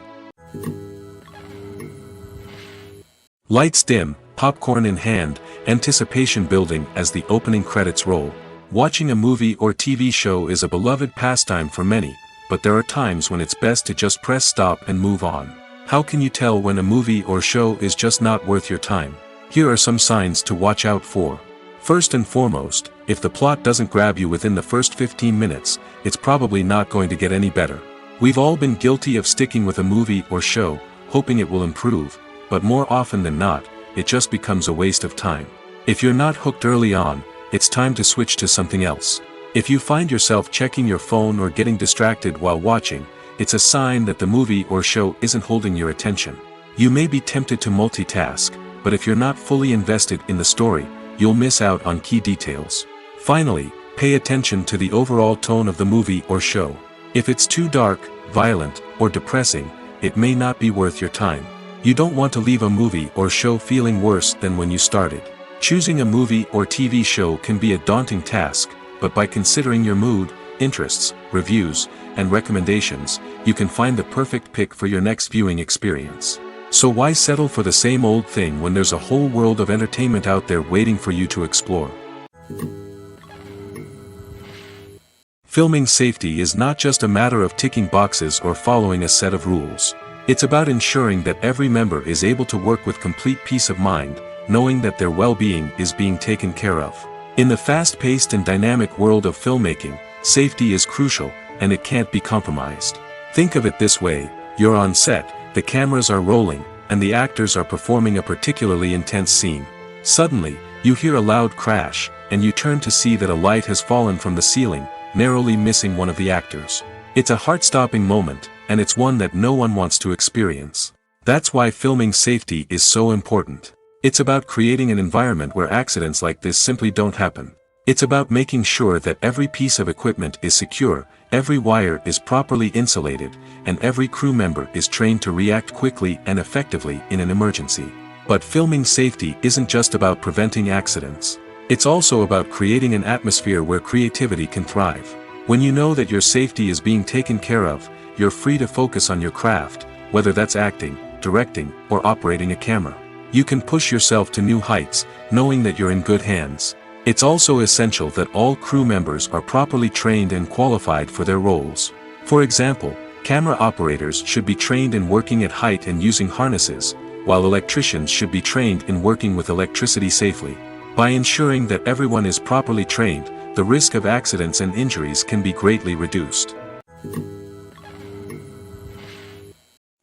Lights dim, popcorn in hand, anticipation building as the opening credits roll. Watching a movie or TV show is a beloved pastime for many, but there are times when it's best to just press stop and move on. How can you tell when a movie or show is just not worth your time? Here are some signs to watch out for. First and foremost, if the plot doesn't grab you within the first 15 minutes, it's probably not going to get any better. We've all been guilty of sticking with a movie or show, hoping it will improve, but more often than not, it just becomes a waste of time. If you're not hooked early on, it's time to switch to something else. If you find yourself checking your phone or getting distracted while watching, it's a sign that the movie or show isn't holding your attention. You may be tempted to multitask, but if you're not fully invested in the story, you'll miss out on key details. Finally, pay attention to the overall tone of the movie or show. If it's too dark, violent, or depressing, it may not be worth your time. You don't want to leave a movie or show feeling worse than when you started. Choosing a movie or TV show can be a daunting task, but by considering your mood, interests, reviews, and recommendations, you can find the perfect pick for your next viewing experience. So why settle for the same old thing when there's a whole world of entertainment out there waiting for you to explore? Filming safety is not just a matter of ticking boxes or following a set of rules. It's about ensuring that every member is able to work with complete peace of mind, knowing that their well-being is being taken care of. In the fast-paced and dynamic world of filmmaking, safety is crucial, and it can't be compromised. Think of it this way: you're on set, the cameras are rolling, and the actors are performing a particularly intense scene. Suddenly, you hear a loud crash, and you turn to see that a light has fallen from the ceiling, narrowly missing one of the actors. It's a heart-stopping moment, and it's one that no one wants to experience. That's why filming safety is so important. It's about creating an environment where accidents like this simply don't happen. It's about making sure that every piece of equipment is secure, every wire is properly insulated, and every crew member is trained to react quickly and effectively in an emergency. But filming safety isn't just about preventing accidents. It's also about creating an atmosphere where creativity can thrive. When you know that your safety is being taken care of, you're free to focus on your craft, whether that's acting, directing, or operating a camera. You can push yourself to new heights, knowing that you're in good hands. It's also essential that all crew members are properly trained and qualified for their roles. For example, camera operators should be trained in working at height and using harnesses, while electricians should be trained in working with electricity safely. By ensuring that everyone is properly trained, the risk of accidents and injuries can be greatly reduced.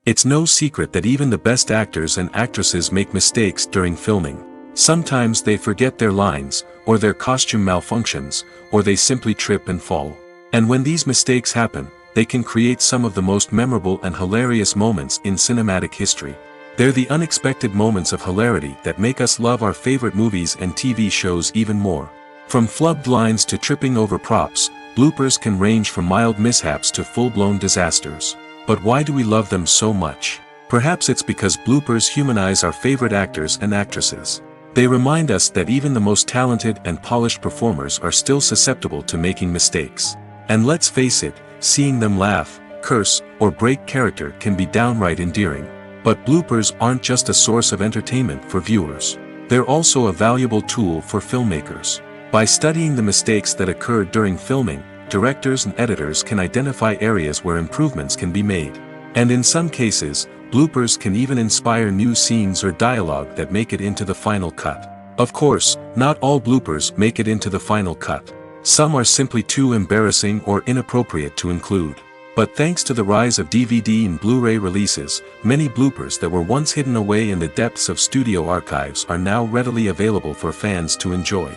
It's no secret that even the best actors and actresses make mistakes during filming. Sometimes they forget their lines, or their costume malfunctions, or they simply trip and fall. And when these mistakes happen, they can create some of the most memorable and hilarious moments in cinematic history. They're the unexpected moments of hilarity that make us love our favorite movies and TV shows even more. From flubbed lines to tripping over props, bloopers can range from mild mishaps to full-blown disasters. But why do we love them so much? Perhaps it's because bloopers humanize our favorite actors and actresses. They remind us that even the most talented and polished performers are still susceptible to making mistakes. And let's face it, seeing them laugh, curse, or break character can be downright endearing. But bloopers aren't just a source of entertainment for viewers. They're also a valuable tool for filmmakers. By studying the mistakes that occurred during filming, directors and editors can identify areas where improvements can be made. And in some cases, bloopers can even inspire new scenes or dialogue that make it into the final cut. Of course, not all bloopers make it into the final cut. Some are simply too embarrassing or inappropriate to include. But thanks to the rise of DVD and Blu-ray releases, many bloopers that were once hidden away in the depths of studio archives are now readily available for fans to enjoy.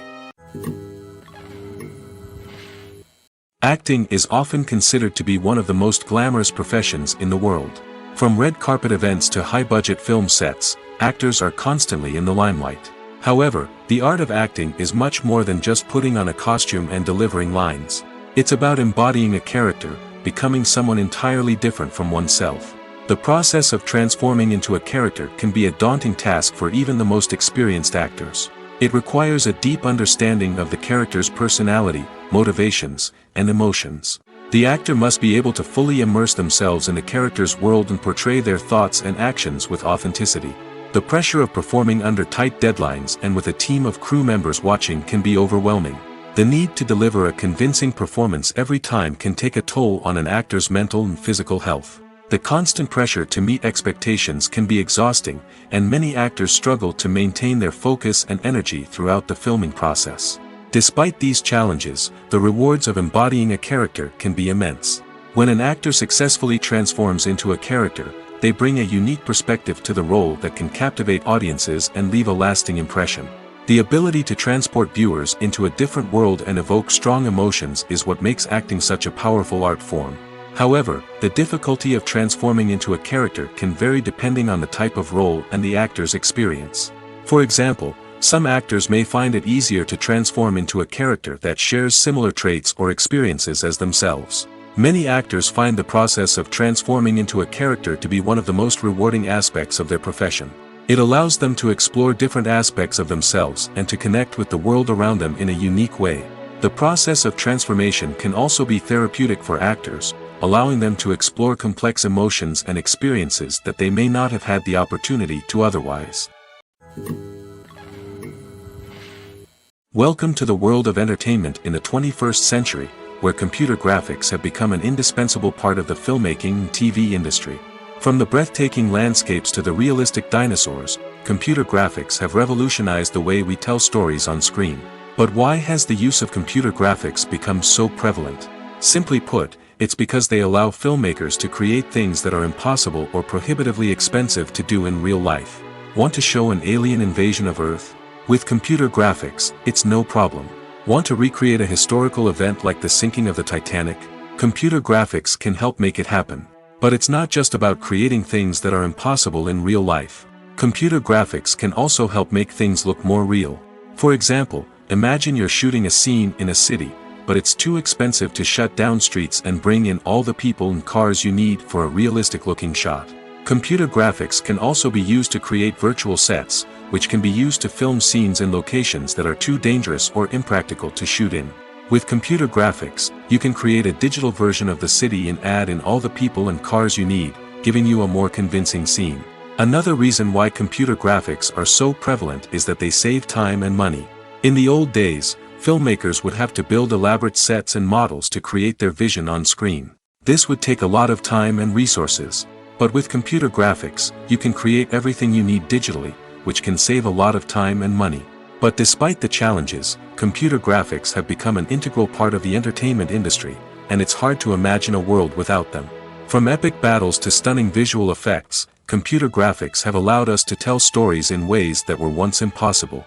Acting is often considered to be one of the most glamorous professions in the world. From red carpet events to high-budget film sets, actors are constantly in the limelight. However, the art of acting is much more than just putting on a costume and delivering lines. It's about embodying a character, becoming someone entirely different from oneself. The process of transforming into a character can be a daunting task for even the most experienced actors. It requires a deep understanding of the character's personality, motivations, and emotions. The actor must be able to fully immerse themselves in the character's world and portray their thoughts and actions with authenticity. The pressure of performing under tight deadlines and with a team of crew members watching can be overwhelming. The need to deliver a convincing performance every time can take a toll on an actor's mental and physical health. The constant pressure to meet expectations can be exhausting, and many actors struggle to maintain their focus and energy throughout the filming process. Despite these challenges, the rewards of embodying a character can be immense. When an actor successfully transforms into a character, they bring a unique perspective to the role that can captivate audiences and leave a lasting impression. The ability to transport viewers into a different world and evoke strong emotions is what makes acting such a powerful art form. However, the difficulty of transforming into a character can vary depending on the type of role and the actor's experience. For example, some actors may find it easier to transform into a character that shares similar traits or experiences as themselves. Many actors find the process of transforming into a character to be one of the most rewarding aspects of their profession. It allows them to explore different aspects of themselves and to connect with the world around them in a unique way. The process of transformation can also be therapeutic for actors, allowing them to explore complex emotions and experiences that they may not have had the opportunity to otherwise. Welcome to the world of entertainment in the 21st century, where computer graphics have become an indispensable part of the filmmaking and TV industry. From the breathtaking landscapes to the realistic dinosaurs, computer graphics have revolutionized the way we tell stories on screen. But why has the use of computer graphics become so prevalent? Simply put, it's because they allow filmmakers to create things that are impossible or prohibitively expensive to do in real life. Want to show an alien invasion of Earth? With computer graphics, it's no problem. Want to recreate a historical event like the sinking of the Titanic? Computer graphics can help make it happen. But it's not just about creating things that are impossible in real life. Computer graphics can also help make things look more real. For example, imagine you're shooting a scene in a city, but it's too expensive to shut down streets and bring in all the people and cars you need for a realistic-looking shot. Computer graphics can also be used to create virtual sets, which can be used to film scenes in locations that are too dangerous or impractical to shoot in. With computer graphics, you can create a digital version of the city and add in all the people and cars you need, giving you a more convincing scene. Another reason why computer graphics are so prevalent is that they save time and money. In the old days, filmmakers would have to build elaborate sets and models to create their vision on screen. This would take a lot of time and resources. But with computer graphics, you can create everything you need digitally, which can save a lot of time and money. But despite the challenges, computer graphics have become an integral part of the entertainment industry, and it's hard to imagine a world without them. From epic battles to stunning visual effects, computer graphics have allowed us to tell stories in ways that were once impossible.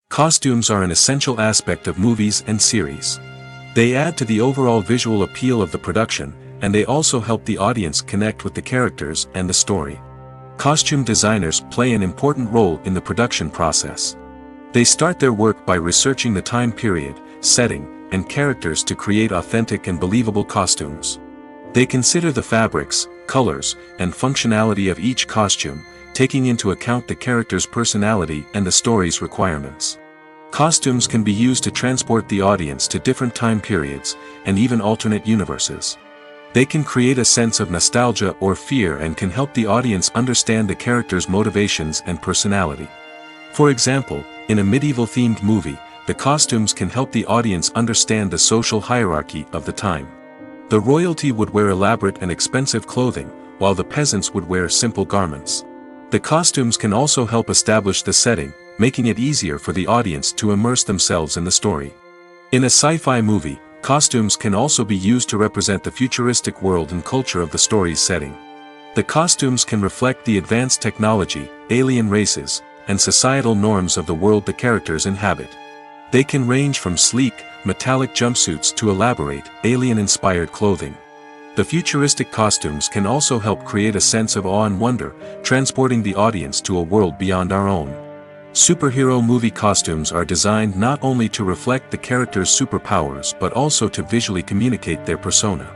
Costumes are an essential aspect of movies and series. They add to the overall visual appeal of the production, and they also help the audience connect with the characters and the story. Costume designers play an important role in the production process. They start their work by researching the time period, setting, and characters to create authentic and believable costumes. They consider the fabrics, colors, and functionality of each costume, taking into account the character's personality and the story's requirements. Costumes can be used to transport the audience to different time periods, and even alternate universes. They can create a sense of nostalgia or fear and can help the audience understand the character's motivations and personality. For example, in a medieval-themed movie, the costumes can help the audience understand the social hierarchy of the time. The royalty would wear elaborate and expensive clothing, while the peasants would wear simple garments. The costumes can also help establish the setting, making it easier for the audience to immerse themselves in the story. In a sci-fi movie, costumes can also be used to represent the futuristic world and culture of the story's setting. The costumes can reflect the advanced technology, alien races, and societal norms of the world the characters inhabit. They can range from sleek, metallic jumpsuits to elaborate, alien-inspired clothing. The futuristic costumes can also help create a sense of awe and wonder, transporting the audience to a world beyond our own. Superhero movie costumes are designed not only to reflect the character's superpowers but also to visually communicate their persona.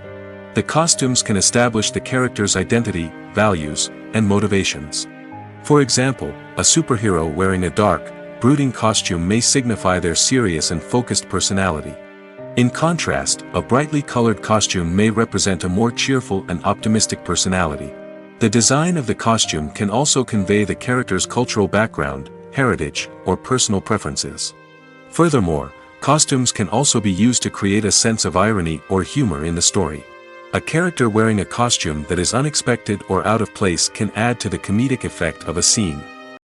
The costumes can establish the character's identity, values, and motivations. For example, a superhero wearing a dark, brooding costume may signify their serious and focused personality. In contrast, a brightly colored costume may represent a more cheerful and optimistic personality. The design of the costume can also convey the character's cultural background, heritage, or personal preferences. Furthermore, costumes can also be used to create a sense of irony or humor in the story. A character wearing a costume that is unexpected or out of place can add to the comedic effect of a scene.